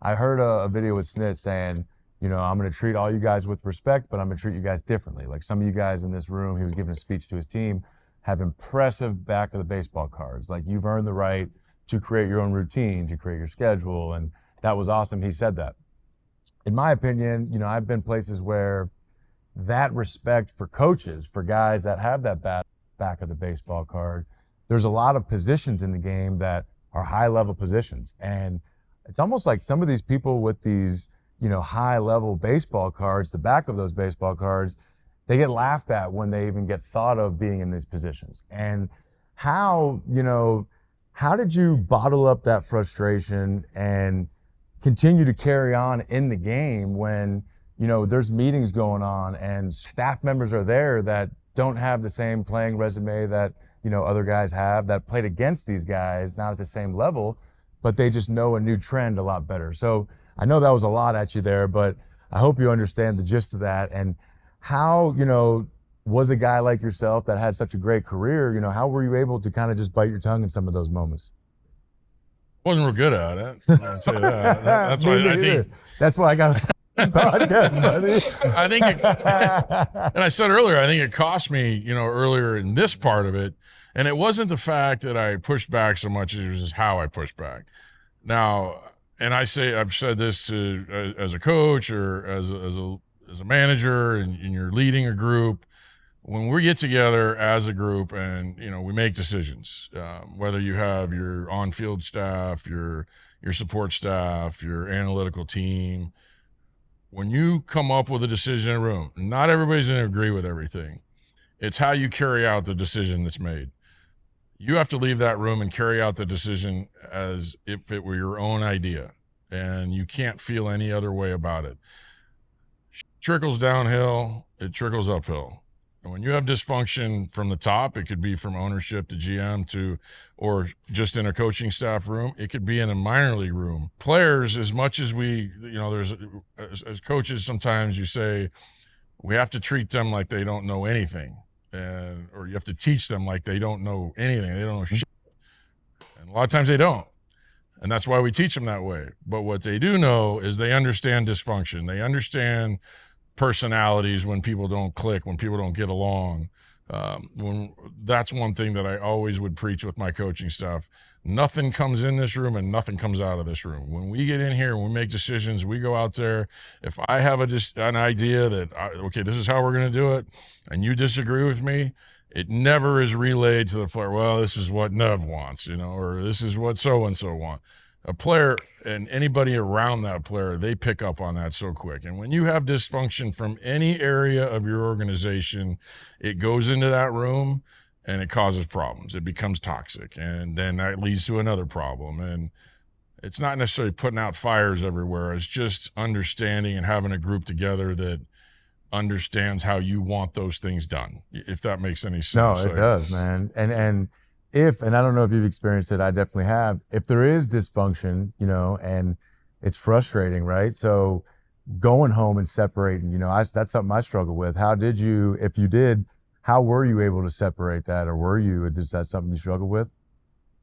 I heard a video with Snit saying, I'm going to treat all you guys with respect, but I'm going to treat you guys differently. Like some of you guys in this room, he was giving a speech to his team, have impressive back of the baseball cards. Like, you've earned the right to create your own routine, to create your schedule, and that was awesome. He said that. In my opinion, I've been places where that respect for coaches, for guys that have that back of the baseball card, there's a lot of positions in the game that are high-level positions. And it's almost like some of these people with these, high-level baseball cards, the back of those baseball cards, they get laughed at when they even get thought of being in these positions. And how did you bottle up that frustration and continue to carry on in the game when there's meetings going on and staff members are there that don't have the same playing resume that, other guys have, that played against these guys, not at the same level, but they just know a new trend a lot better. So I know that was a lot at you there, but I hope you understand the gist of that. And how, was a guy like yourself that had such a great career, how were you able to kind of just bite your tongue in some of those moments? Wasn't real good at it. I'll tell you that. That's why I think. That's why I got a podcast, buddy. I think, and I said earlier, I think it cost me, earlier in this part of it, and it wasn't the fact that I pushed back so much as it was just how I pushed back. Now, and I've said this as a coach or as a manager, and you're leading a group. When we get together as a group and, we make decisions, whether you have your on-field staff, your support staff, your analytical team, when you come up with a decision in a room, not everybody's going to agree with everything. It's how you carry out the decision that's made. You have to leave that room and carry out the decision as if it were your own idea, and you can't feel any other way about it. Trickles downhill, it trickles uphill. And when you have dysfunction from the top, it could be from ownership to GM or just in a coaching staff room. It could be in a minor league room. Players, as much as as coaches, sometimes you say, we have to treat them like they don't know anything. Or you have to teach them like they don't know anything. They don't know shit. And a lot of times they don't. And that's why we teach them that way. But what they do know is they understand dysfunction. They understand personalities when people don't click, when people don't get along. That's one thing that I always would preach with my coaching staff. Nothing comes in this room and nothing comes out of this room. When we get in here and we make decisions, we go out there. If I have an idea that, okay, this is how we're going to do it, and you disagree with me, it never is relayed to the player, well, this is what Nev wants, or this is what so-and-so want. A player and anybody around that player, they pick up on that so quick. And when you have dysfunction from any area of your organization, it goes into that room and it causes problems. It becomes toxic. And then that leads to another problem. And it's not necessarily putting out fires everywhere. It's just understanding and having a group together that understands how you want those things done, if that makes any sense. No, it does, man. And I don't know if you've experienced it, I definitely have. If there is dysfunction, and it's frustrating, right? So going home and separating, that's something I struggle with. How did you, if you did, how were you able to separate that, or is that something you struggle with?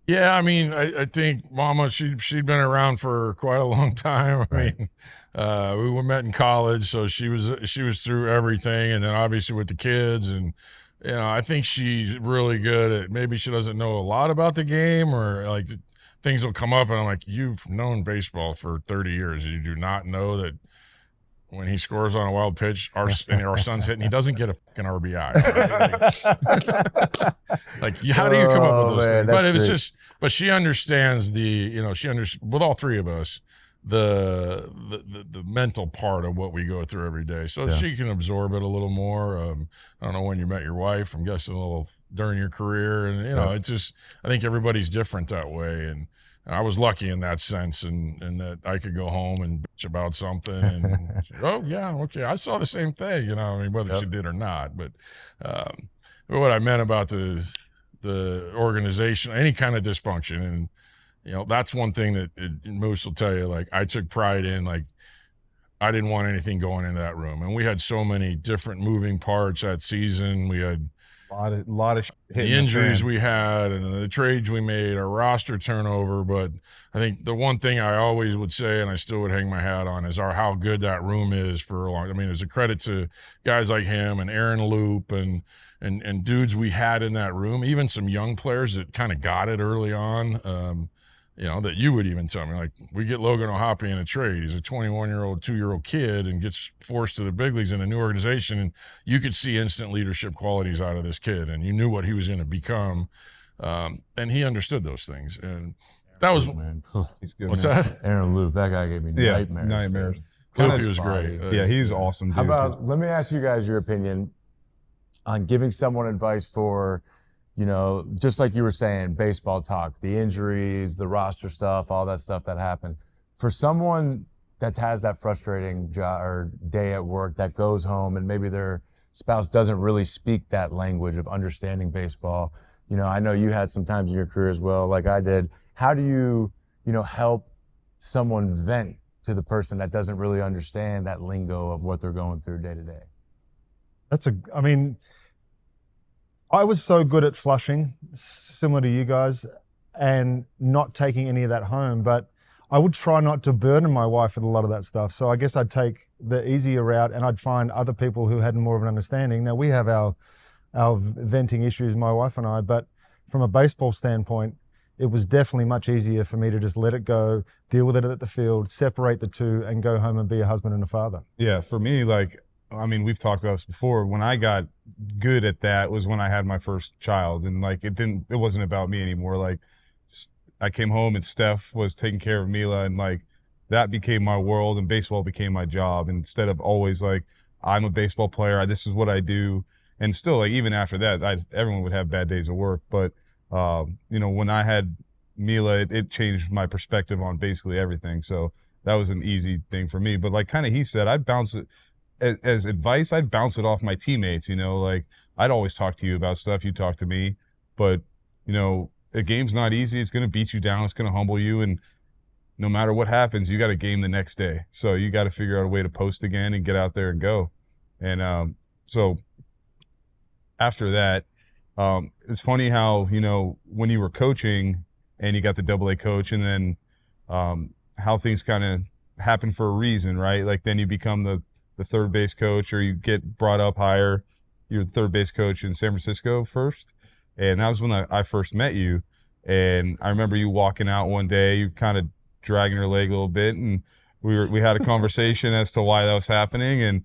Yeah, I mean, I think Mama, she'd been around for quite a long time. I mean, we were met in college, so she was through everything, and then obviously with the kids, and I think she's really good at, maybe she doesn't know a lot about the game, or like things will come up and I'm like, you've known baseball for 30 years. You do not know that when he scores on a wild pitch, our son's hitting, he doesn't get a fucking RBI. Right? Like, how do you come up with those things? But it was great. But she understands with all three of us, the mental part of what we go through every day. So she can absorb it a little more. I don't know when you met your wife, I'm guessing a little during your career. And, it's just, I think everybody's different that way. And I was lucky in that sense, and that I could go home and bitch about something and oh yeah, okay, I saw the same thing, whether she did or not. But what I meant about the organization, any kind of dysfunction, and that's one thing that Moose will tell you. Like, I took pride in, like, I didn't want anything going into that room, and we had so many different moving parts that season. We had a lot of the injuries we had and the trades we made, our roster turnover. But I think the one thing I always would say, and I still would hang my hat on, is how good that room is for a long. I mean, it's a credit to guys like him and Aaron Loop and dudes we had in that room, even some young players that kind of got it early on. That you would even tell me, like, we get Logan O'Hoppe in a trade. He's a 21-year-old, 2-year-old kid and gets forced to the big leagues in a new organization. And you could see instant leadership qualities out of this kid, and you knew what he was going to become. And he understood those things. And that was, he's good, what's man. that? Aaron Luke, that guy gave me nightmares. Luke was great. Yeah, he's awesome, dude. How about, let me ask you guys your opinion on giving someone advice for, just like you were saying, baseball talk, the injuries, the roster stuff, all that stuff that happened. For someone that has that frustrating job or day at work, that goes home and maybe their spouse doesn't really speak that language of understanding baseball. I know you had some times in your career as well, like I did. How do you, help someone vent to the person that doesn't really understand that lingo of what they're going through day to day? I was so good at flushing, similar to you guys, and not taking any of that home, but I would try not to burden my wife with a lot of that stuff. So I guess I'd take the easier route and I'd find other people who had more of an understanding. Now, we have our venting issues, my wife and I, but from a baseball standpoint, it was definitely much easier for me to just let it go, deal with it at the field, separate the two, and go home and be a husband and a father. Yeah, for me, we've talked about this before. When I got good at that was when I had my first child, and it wasn't about me anymore. Like, I came home and Steph was taking care of Mila, and that became my world, and baseball became my job. And instead of always I'm a baseball player, this is what I do. And still, even after that, everyone would have bad days of work. But when I had Mila, it changed my perspective on basically everything. So that was an easy thing for me. But kind of he said, I'd bounce it. As advice, I'd bounce it off my teammates, I'd always talk to you about stuff, you talk to me, but, a game's not easy. It's going to beat you down. It's going to humble you. And no matter what happens, you got a game the next day. So you got to figure out a way to post again and get out there and go. And so after that, it's funny how, when you were coaching and you got the AA coach, and then how things kind of happen for a reason, right? Then you become the third base coach, or you get brought up higher, you're the third base coach in San Francisco first, and that was when I first met you. And I remember you walking out one day, you kind of dragging your leg a little bit, and we had a conversation as to why that was happening. And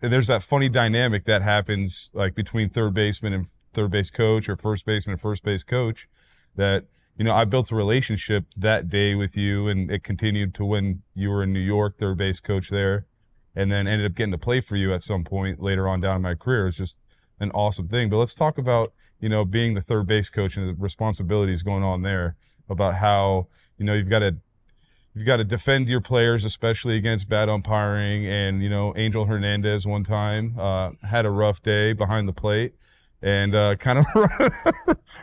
there's that funny dynamic that happens like between third baseman and third base coach, or first baseman and first base coach, that I built a relationship that day with you, and it continued to when you were in New York, third base coach there, and then ended up getting to play for you at some point later on down in my career. It's just an awesome thing. But let's talk about, being the third base coach and the responsibilities going on there, about how, you've got to defend your players, especially against bad umpiring. And, Angel Hernandez one time had a rough day behind the plate. And kind of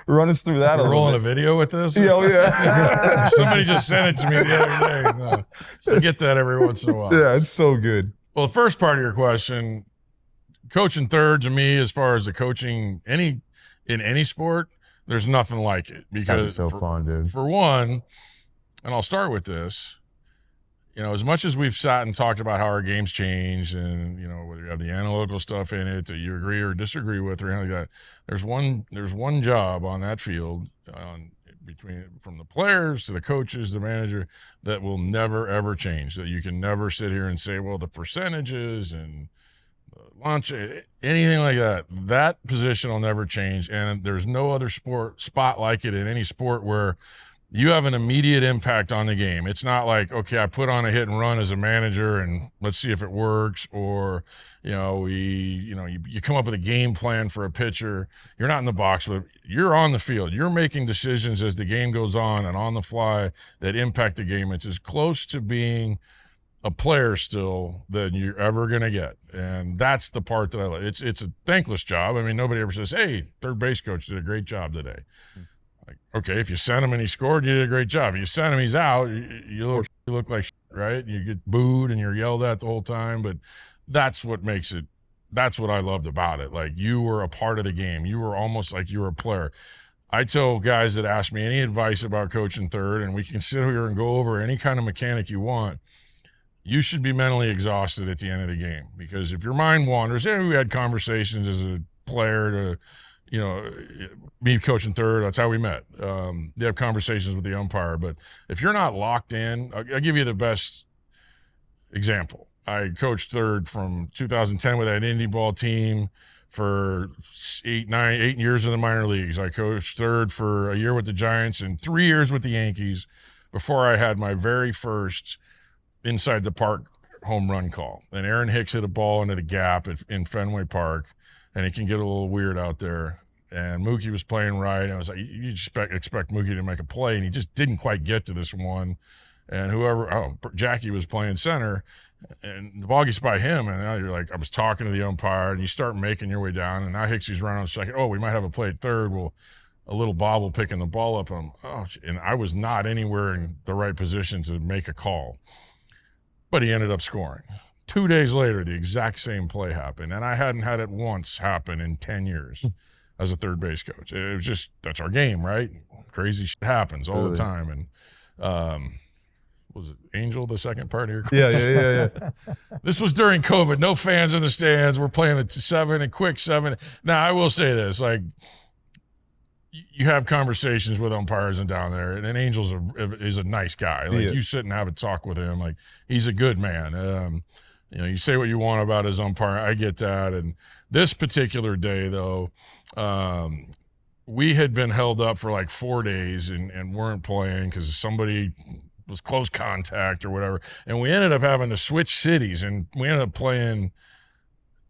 run us through that a little rolling bit. a video with this? Yeah, yeah. Somebody just sent it to me the other day. I get that every once in a while. Yeah, it's so good. Well, the first part of your question, coaching third to me, as far as the coaching in any sport, there's nothing like it. Because so fun, dude. For one, and I'll start with this, as much as we've sat and talked about how our game's changed, and whether you have the analytical stuff in it that you agree or disagree with or anything like that, there's one job on that field, from the players to the coaches, the manager, that will never ever change. That you can never sit here and say, well, the percentages and launch, anything like that. That position will never change, and there's no other spot like it in any sport where you have an immediate impact on the game. It's not like, okay, I put on a hit and run as a manager and let's see if it works, or you come up with a game plan for a pitcher. You're not in the box, but you're on the field. You're making decisions as the game goes on and on the fly that impact the game. It's as close to being a player still than you're ever going to get. And that's the part that I like. It's a thankless job. I mean, nobody ever says, hey, third base coach did a great job today. Like, okay, if you sent him and he scored, you did a great job. If you sent him, he's out, you look like shit, right? You get booed and you're yelled at the whole time. But that's what makes it, that's what I loved about it. Like, you were a part of the game. You were almost like you were a player. I tell guys that ask me any advice about coaching third, and we can sit here and go over any kind of mechanic you want, you should be mentally exhausted at the end of the game. Because if your mind wanders, and we had conversations as a player to, me coaching third, that's how we met. You have conversations with the umpire, but if you're not locked in, I'll give you the best example. I coached third from 2010 with that indie ball team for 8 years in the minor leagues. I coached third for a year with the Giants and 3 years with the Yankees before I had my very first inside the park home run call. And Aaron Hicks hit a ball into the gap in Fenway Park, and it can get a little weird out there. And Mookie was playing right. And I was like, you expect Mookie to make a play, and he just didn't quite get to this one. And Jackie was playing center, and the ball gets by him, and now you're like, I was talking to the umpire, and you start making your way down, and now Hicksy's running on second. Oh, we might have a play at third. Well, a little bobble picking the ball up. And I was not anywhere in the right position to make a call. But he ended up scoring. 2 days later, the exact same play happened, and I hadn't had it once happen in 10 years as a third base coach. It was just, that's our game, right? Crazy shit happens all the time. And was it Angel, the second part here? Yeah. This was during COVID. No fans in the stands. We're playing at 7 and quick 7. Now, I will say this, like, you have conversations with umpires and down there, and Angel's is a nice guy. Like, you sit and have a talk with him. Like, he's a good man. You say what you want about his umpire. I get that. And this particular day, though, we had been held up for like 4 days and weren't playing because somebody was close contact or whatever. And we ended up having to switch cities, and we ended up playing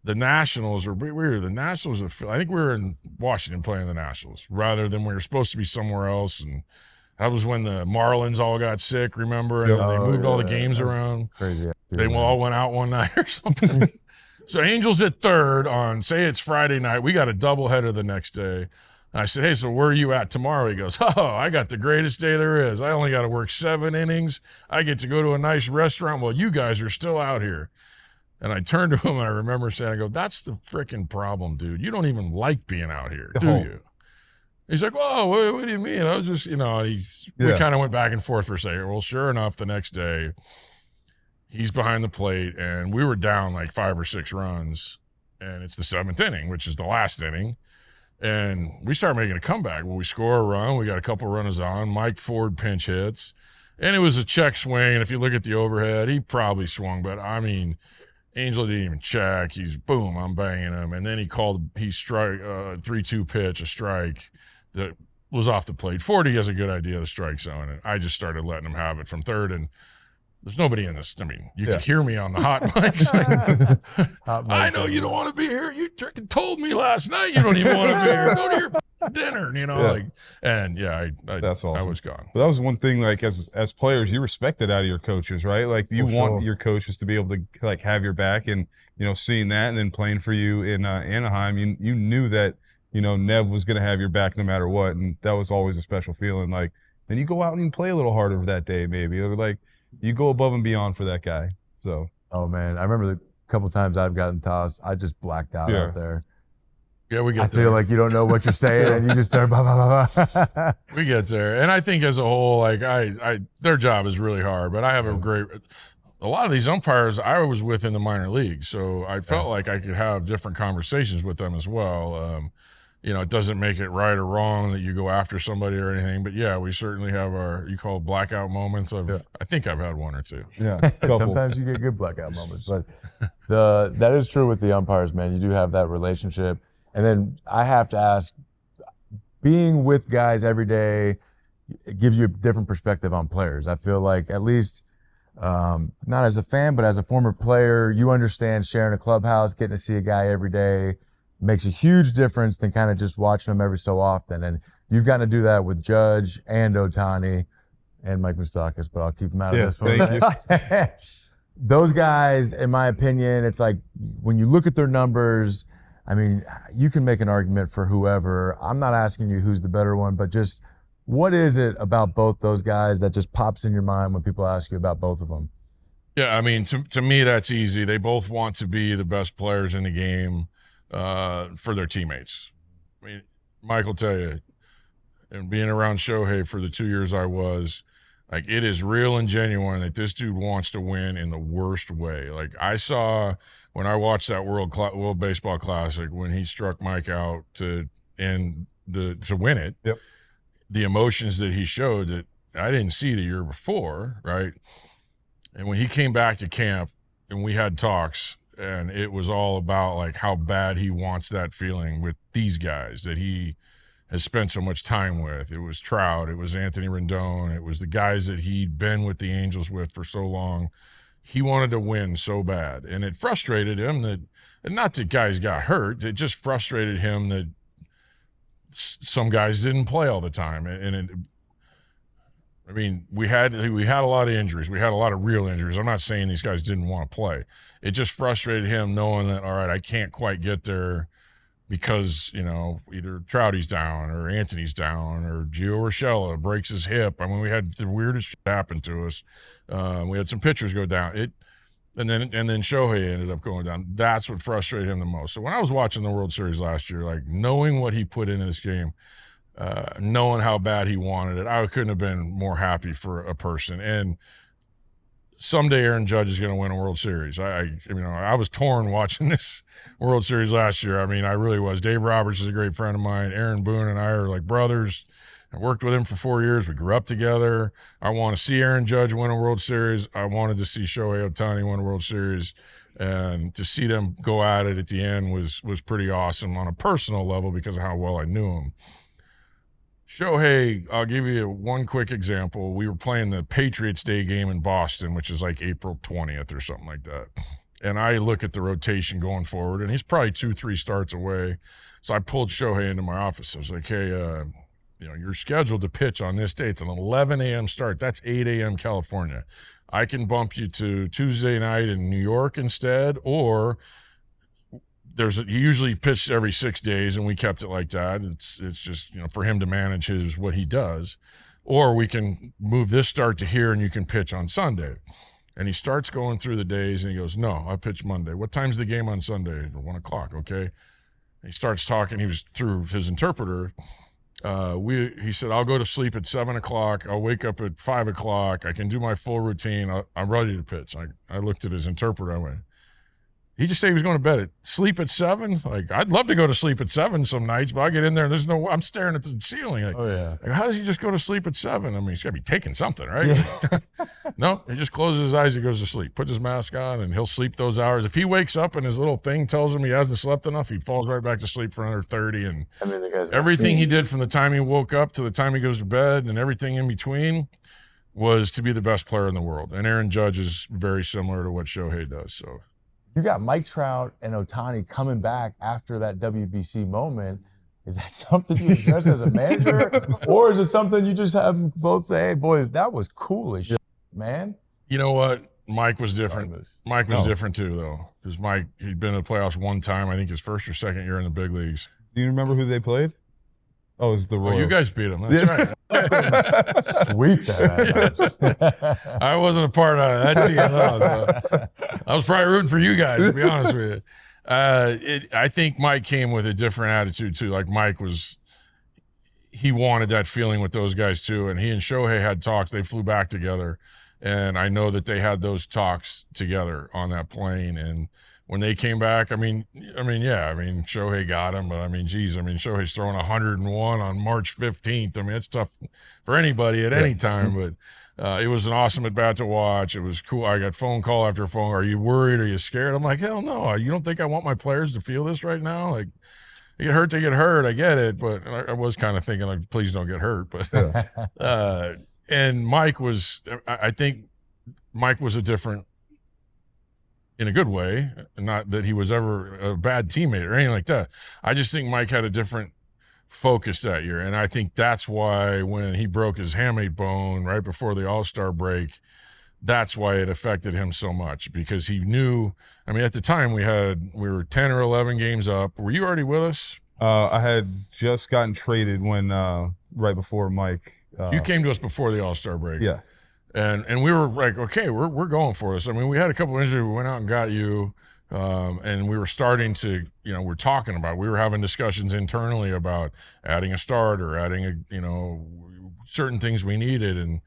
the Nationals, or we were the Nationals. I think we were in Washington playing the Nationals rather than we were supposed to be somewhere else. And that was when the Marlins all got sick, remember? And they moved all the games around. Crazy. They all went out one night or something. So Angel's at third on, say it's Friday night. We got a doubleheader the next day. And I said, hey, so where are you at tomorrow? He goes, oh, I got the greatest day there is. I only got to work 7 innings. I get to go to a nice restaurant while you guys are still out here. And I turned to him, and I remember saying, I go, that's the freaking problem, dude. You don't even like being out here, do you? He's like, whoa, what do you mean? I was just, we kind of went back and forth for a second. Well, sure enough, the next day, he's behind the plate, and we were down like 5 or 6 runs. and it's the 7th inning, which is the last inning. And we start making a comeback. Well, we score a run. We got a couple runners on. Mike Ford pinch hits. And it was a check swing. And if you look at the overhead, he probably swung. But, I mean, Angel didn't even check. He's, boom, I'm banging him. And then he strike 3-2 pitch, a strike that was off the plate. 40 has a good idea of the strike zone. And I just started letting him have it from third. And there's nobody in this. I mean, you could hear me on the hot mics. I know you don't want to be here. You told me last night you don't even want to be here. Go to your dinner, That's awesome. I was gone. But that was one thing, like, as players, you respect it out of your coaches, right? Like, you want your coaches to be able to, like, have your back, and, seeing that and then playing for you in Anaheim, you knew that, Nev was going to have your back no matter what, and that was always a special feeling. Like, then you go out and you play a little harder that day, maybe. Like, you go above and beyond for that guy. So. Oh man, I remember the couple times I've gotten tossed, I just blacked out out there. Yeah, we get I there. feel like you don't know what you're saying, and you just start blah blah blah blah. We get there, and I think as a whole, like their job is really hard. But I have a lot of these umpires I was with in the minor leagues, so I felt like I could have different conversations with them as well. It doesn't make it right or wrong that you go after somebody or anything, but yeah, we certainly have you call it blackout moments I think I've had one or two. Yeah. Sometimes you get good blackout moments, but that is true with the umpires, man. You do have that relationship. And then I have to ask, being with guys every day, it gives you a different perspective on players. I feel like, at least not as a fan, but as a former player, you understand sharing a clubhouse, getting to see a guy every day makes a huge difference than kind of just watching them every so often. And you've got to do that with Judge and Ohtani and Mike Moustakas, but I'll keep them out of this one. Thank you. Those guys, in my opinion, it's like when you look at their numbers, I mean, you can make an argument for whoever. I'm not asking you who's the better one, but just what is it about both those guys that just pops in your mind when people ask you about both of them? Yeah, I mean, to me, that's easy. They both want to be the best players in the game for their teammates. I mean, Mike will tell you, and being around Shohei for the 2 years I was, like, it is real and genuine that this dude wants to win in the worst way. Like, I saw when I watched that World Baseball Classic when he struck Mike out to win it. Yep. The emotions that he showed that I didn't see the year before, right? And when he came back to camp and we had talks, and it was all about like how bad he wants that feeling with these guys that he has spent so much time with. It was Trout, it was Anthony Rendon, it was the guys that he'd been with the Angels with for so long. He wanted to win so bad, and it frustrated him that, and not that guys got hurt, it just frustrated him that some guys didn't play all the time. I mean, we had a lot of injuries. We had a lot of real injuries. I'm not saying these guys didn't want to play. It just frustrated him knowing that, all right, I can't quite get there because, either Trouty's down or Anthony's down or Gio Urshela breaks his hip. I mean, we had the weirdest shit happen to us. We had some pitchers go down. And then Shohei ended up going down. That's what frustrated him the most. So when I was watching the World Series last year, like knowing what he put into this game, knowing how bad he wanted it, I couldn't have been more happy for a person. And someday Aaron Judge is going to win a World Series. I was torn watching this World Series last year. I mean, I really was. Dave Roberts is a great friend of mine. Aaron Boone and I are like brothers. I worked with him for 4 years. We grew up together. I want to see Aaron Judge win a World Series. I wanted to see Shohei Ohtani win a World Series. And to see them go at it at the end was pretty awesome on a personal level because of how well I knew him. Shohei, I'll give you one quick example. We were playing the Patriots Day game in Boston, which is like April 20th or something like that. And I look at the rotation going forward, and he's probably 2-3 starts away. So I pulled Shohei into my office. I was like, hey, you're scheduled to pitch on this day. It's an 11 a.m. start. That's 8 a.m. California. I can bump you to Tuesday night in New York instead, or he usually pitched every 6 days, and we kept it like that. It's just, for him to manage what he does. Or we can move this start to here, and you can pitch on Sunday. And he starts going through the days, and he goes, no, I pitch Monday. What time's the game on Sunday? 1 o'clock, okay. And he starts talking. He was through his interpreter. He said, I'll go to sleep at 7 o'clock. I'll wake up at 5 o'clock. I can do my full routine. I'm ready to pitch. I looked at his interpreter. I went, he just said he was going to bed at sleep at 7. Like, I'd love to go to sleep at 7 some nights, but I get in there and I'm staring at the ceiling. Like, like, how does he just go to sleep at 7? I mean, he's got to be taking something, right? Yeah. No, he just closes his eyes, he goes to sleep, puts his mask on, and he'll sleep those hours. If he wakes up and his little thing tells him he hasn't slept enough, he falls right back to sleep for another 30. And I mean, the guy's everything he did from the time he woke up to the time he goes to bed and everything in between was to be the best player in the world. And Aaron Judge is very similar to what Shohei does. So you got Mike Trout and Ohtani coming back after that WBC moment. Is that something you address as a manager? Or is it something you just have them both say, hey, boys, that was cool as shit, man? You know what? Mike was different. Mike was different too, though. Because Mike, he'd been in the playoffs one time, I think his first or second year in the big leagues. Do you remember who they played? Oh, it was the Royals. Oh, you guys beat them. That's right. Sweep that. I wasn't a part of that team. I was probably rooting for you guys, to be honest with you. I think Mike came with a different attitude, too. Like, he wanted that feeling with those guys, too. And he and Shohei had talks. They flew back together. And I know that they had those talks together on that plane. And when they came back, Shohei got him, but Shohei's throwing 101 on March 15th. I mean, it's tough for anybody at any time, but it was an awesome at bat to watch. It was cool. I got phone call after phone. Are you worried? Are you scared? I'm like, hell no. You don't think I want my players to feel this right now? Like, they get hurt, they get hurt. I get it, but I was kind of thinking, like, please don't get hurt. But and Mike was, I think Mike was a different, in a good way, not that he was ever a bad teammate or anything like that. I just think Mike had a different focus that year. And I think that's why when he broke his hamate bone right before the All-Star break, that's why it affected him so much, because he knew, at the time we were 10 or 11 games up. Were you already with us? I had just gotten traded when, right before Mike. You came to us before the All-Star break. Yeah. And we were like, okay, we're going for this. We had a couple of injuries. We went out and got you, and we were starting to, we're talking about. We were having discussions internally about adding a starter, adding certain things we needed, and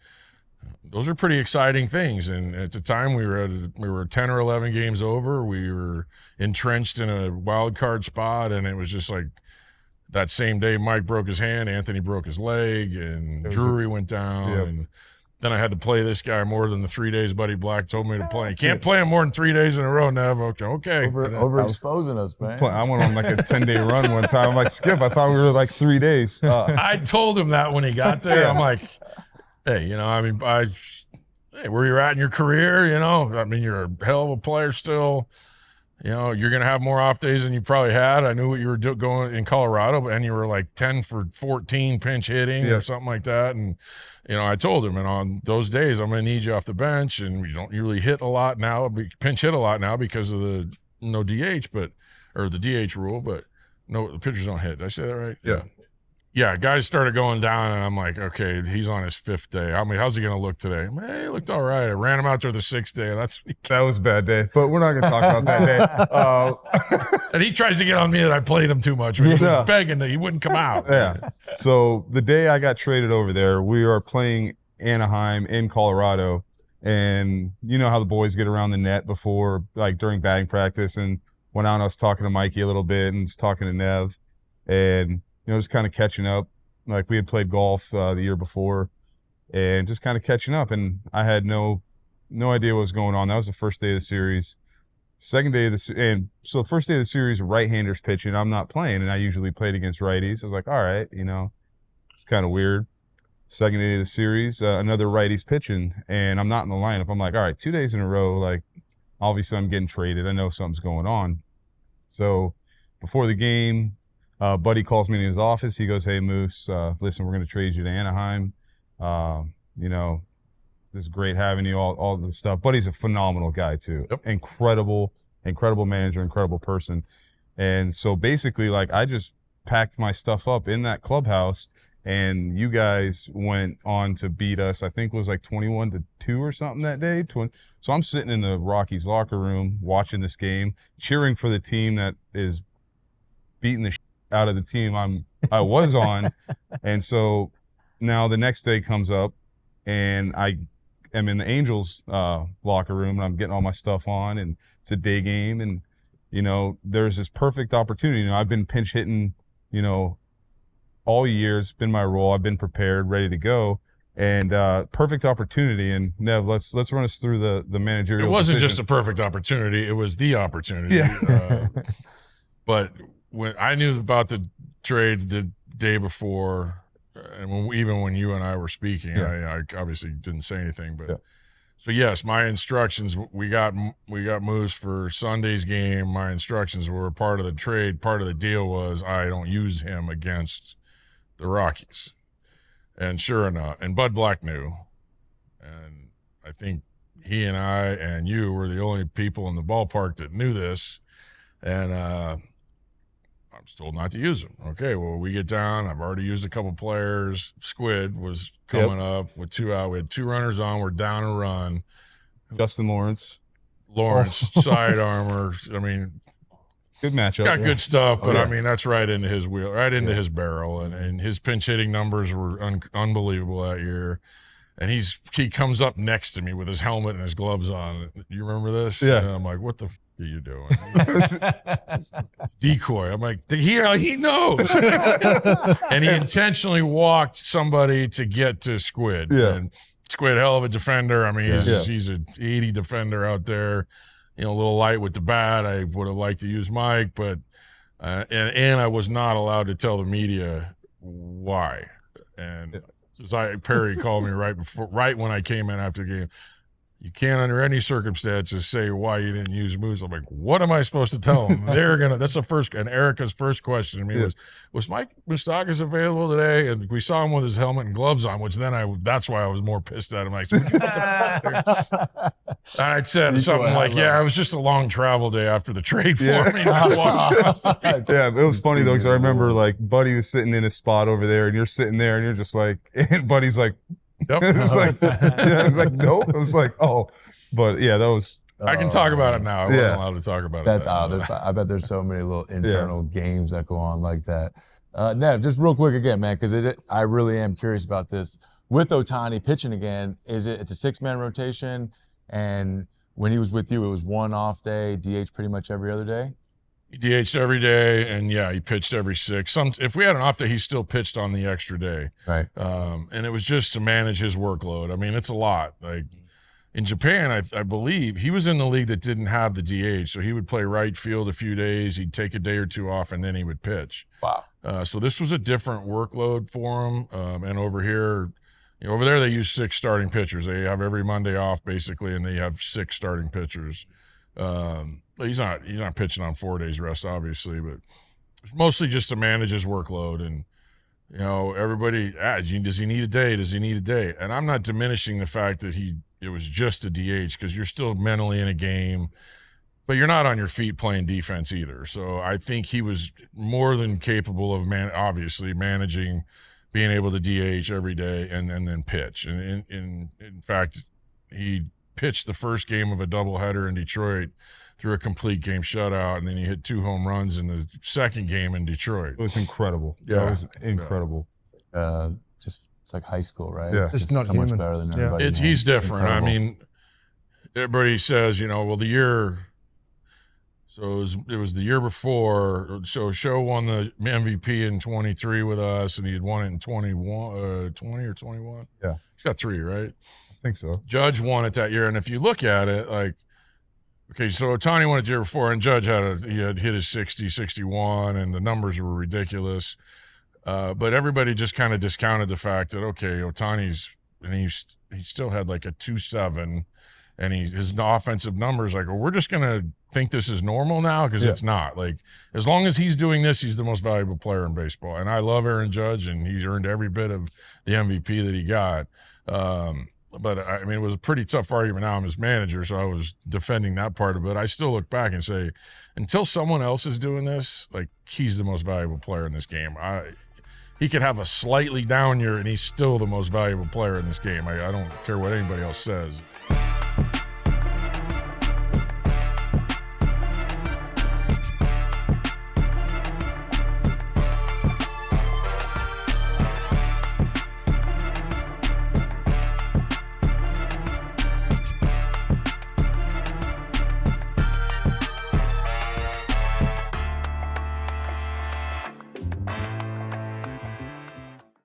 those are pretty exciting things. And at the time, we were 10 or 11 games over. We were entrenched in a wild card spot, and it was just like that same day. Mike broke his hand, Anthony broke his leg, and Drury went down, and then I had to play this guy more than the 3 days Buddy Black told me to play. You can't play him more than 3 days in a row, Nev. Okay. Overexposing us, man. I went on like a 10-day run one time. I'm like, Skip, I thought we were like 3 days. I told him that when he got there. I'm like, hey, hey, where you're at in your career, you're a hell of a player still. You're going to have more off days than you probably had. I knew what you were going in Colorado, and you were like 10 for 14 pinch hitting or something like that. And, I told him, and on those days, I'm going to need you off the bench, and we don't really hit a lot now, pinch hit a lot now because of the no DH, or the DH rule, but no, the pitchers don't hit. Did I say that right? Yeah. Yeah, guys started going down, and I'm like, okay, he's on his 5th day. How's he going to look today? Hey, he looked all right. I ran him out there the 6th day. That was a bad day, but we're not going to talk about that day. And he tries to get on me that I played him too much. He was begging that he wouldn't come out. Yeah. So the day I got traded over there, we are playing Anaheim in Colorado, and you know how the boys get around the net before, like during batting practice, and went out and I was talking to Mikey a little bit and just talking to Nev, and just kind of catching up. Like, we had played golf the year before, and just kind of catching up. And I had no idea what was going on. That was the first day of the series. Second day of the first day of the series, right-handers pitching. I'm not playing, and I usually played against righties. I was like, all right, it's kind of weird. Second day of the series, another righties pitching, and I'm not in the lineup. I'm like, all right, 2 days in a row. Like, obviously, I'm getting traded. I know something's going on. So before the game, Buddy calls me in his office. He goes, hey, Moose, listen, we're going to trade you to Anaheim. This is great having you, all the stuff. Buddy's a phenomenal guy, too. Yep. Incredible manager, incredible person. And so basically, like, I just packed my stuff up in that clubhouse, and you guys went on to beat us. I think it was like 21-2 or something that day. So I'm sitting in the Rockies locker room watching this game, cheering for the team that is beating the out of the team I was on. And so now the next day comes up, and I am in the Angels locker room, and I'm getting all my stuff on, and it's a day game, and there's this perfect opportunity. I've been pinch hitting, all year. It's been my role. I've been prepared, ready to go. And perfect opportunity. And Nev, let's run us through the managerial. It wasn't decision. just a perfect opportunity; it was the opportunity. Yeah. But when I knew about the trade the day before, and even when you and I were speaking, I obviously didn't say anything. But so yes, my instructions. We got Moose for Sunday's game. My instructions were part of the trade. Part of the deal was I don't use him against the Rockies. And sure enough, and Bud Black knew, and I think he and I and you were the only people in the ballpark that knew this, and I was told not to use him. Okay, well, we get down. I've already used a couple players. Squid was coming up with 2 out. We had 2 runners on. We're down a run. Justin Lawrence, side armor. I mean, good matchup. Got good stuff, but I mean, that's right into his wheel, right into his barrel. And his pinch hitting numbers were unbelievable that year. And he comes up next to me with his helmet and his gloves on. You remember this? Yeah. And I'm like, what the f are you doing? Decoy. I'm like, he knows. And he intentionally walked somebody to get to Squid. Yeah. And Squid, hell of a defender. I mean, he's an 80 defender out there. A little light with the bat. I would have liked to use Mike, but and I was not allowed to tell the media why. And Perry called me right when I came in after the game. You can't under any circumstances say why you didn't use Moose. I'm like, what am I supposed to tell them? That's the first, and Erica's first question to me was Mike Moustakas available today? And we saw him with his helmet and gloves on, which that's why I was more pissed at him. I said, and I said something like, it was just a long travel day after the trade for me. Yeah, it was funny though, because I remember Buddy was sitting in his spot over there and you're sitting there and you're just like, and Buddy's like, Yep. It was like, it was like, nope. It was like, oh, but yeah, that was. I can talk about it now. I wasn't allowed to talk about it. I bet there's so many little internal games that go on like that. Nev, just real quick again, man, because I really am curious about this. With Ohtani pitching again, it's a 6-man rotation, and when he was with you, it was 1 off day, DH pretty much every other day? He DH'd every day, and he pitched every 6. If we had an off day, he still pitched on the extra day. Right. And it was just to manage his workload. I mean, it's a lot. Like in Japan, I believe he was in the league that didn't have the DH, so he would play right field a few days. He'd take a day or 2 off, and then he would pitch. Wow. So this was a different workload for him. And over here, over there, they use 6 starting pitchers. They have every Monday off basically, and they have 6 starting pitchers. He's not pitching on 4 days rest, obviously, but it's mostly just to manage his workload. And everybody, does he need a day? Does he need a day? And I'm not diminishing the fact that it was just a DH, because you're still mentally in a game, but you're not on your feet playing defense either. So I think he was more than capable of obviously managing, being able to DH every day and then pitch. And in fact, he pitched the first game of a doubleheader in Detroit through a complete game shutout, and then he hit 2 home runs in the second game in Detroit. It was incredible. Yeah. It was incredible. It's like high school, right? Yeah. It's It's just not so much human. better than Yeah. everybody. He's different. Incredible. I mean, everybody says, well, the year. So it was the year before. So Show won the MVP in 23 with us, and he had won it in 20 or 21. Yeah. He's got 3, right? I think so. Judge won it that year, and if you look at it, okay, so Ohtani won it the year before, and Judge had hit his 60, 61, and the numbers were ridiculous. But everybody just kind of discounted the fact that, okay, Ohtani's, and he still had like a 2.7, and his offensive numbers, well, we're just going to think this is normal now, because it's not. As long as he's doing this, he's the most valuable player in baseball. And I love Aaron Judge, and he's earned every bit of the MVP that he got. But I mean, it was a pretty tough argument. Now I'm his manager, so I was defending that part of it. I still look back and say, until someone else is doing this, he's the most valuable player in this game. He could have a slightly down year, and he's still the most valuable player in this game. I don't care what anybody else says.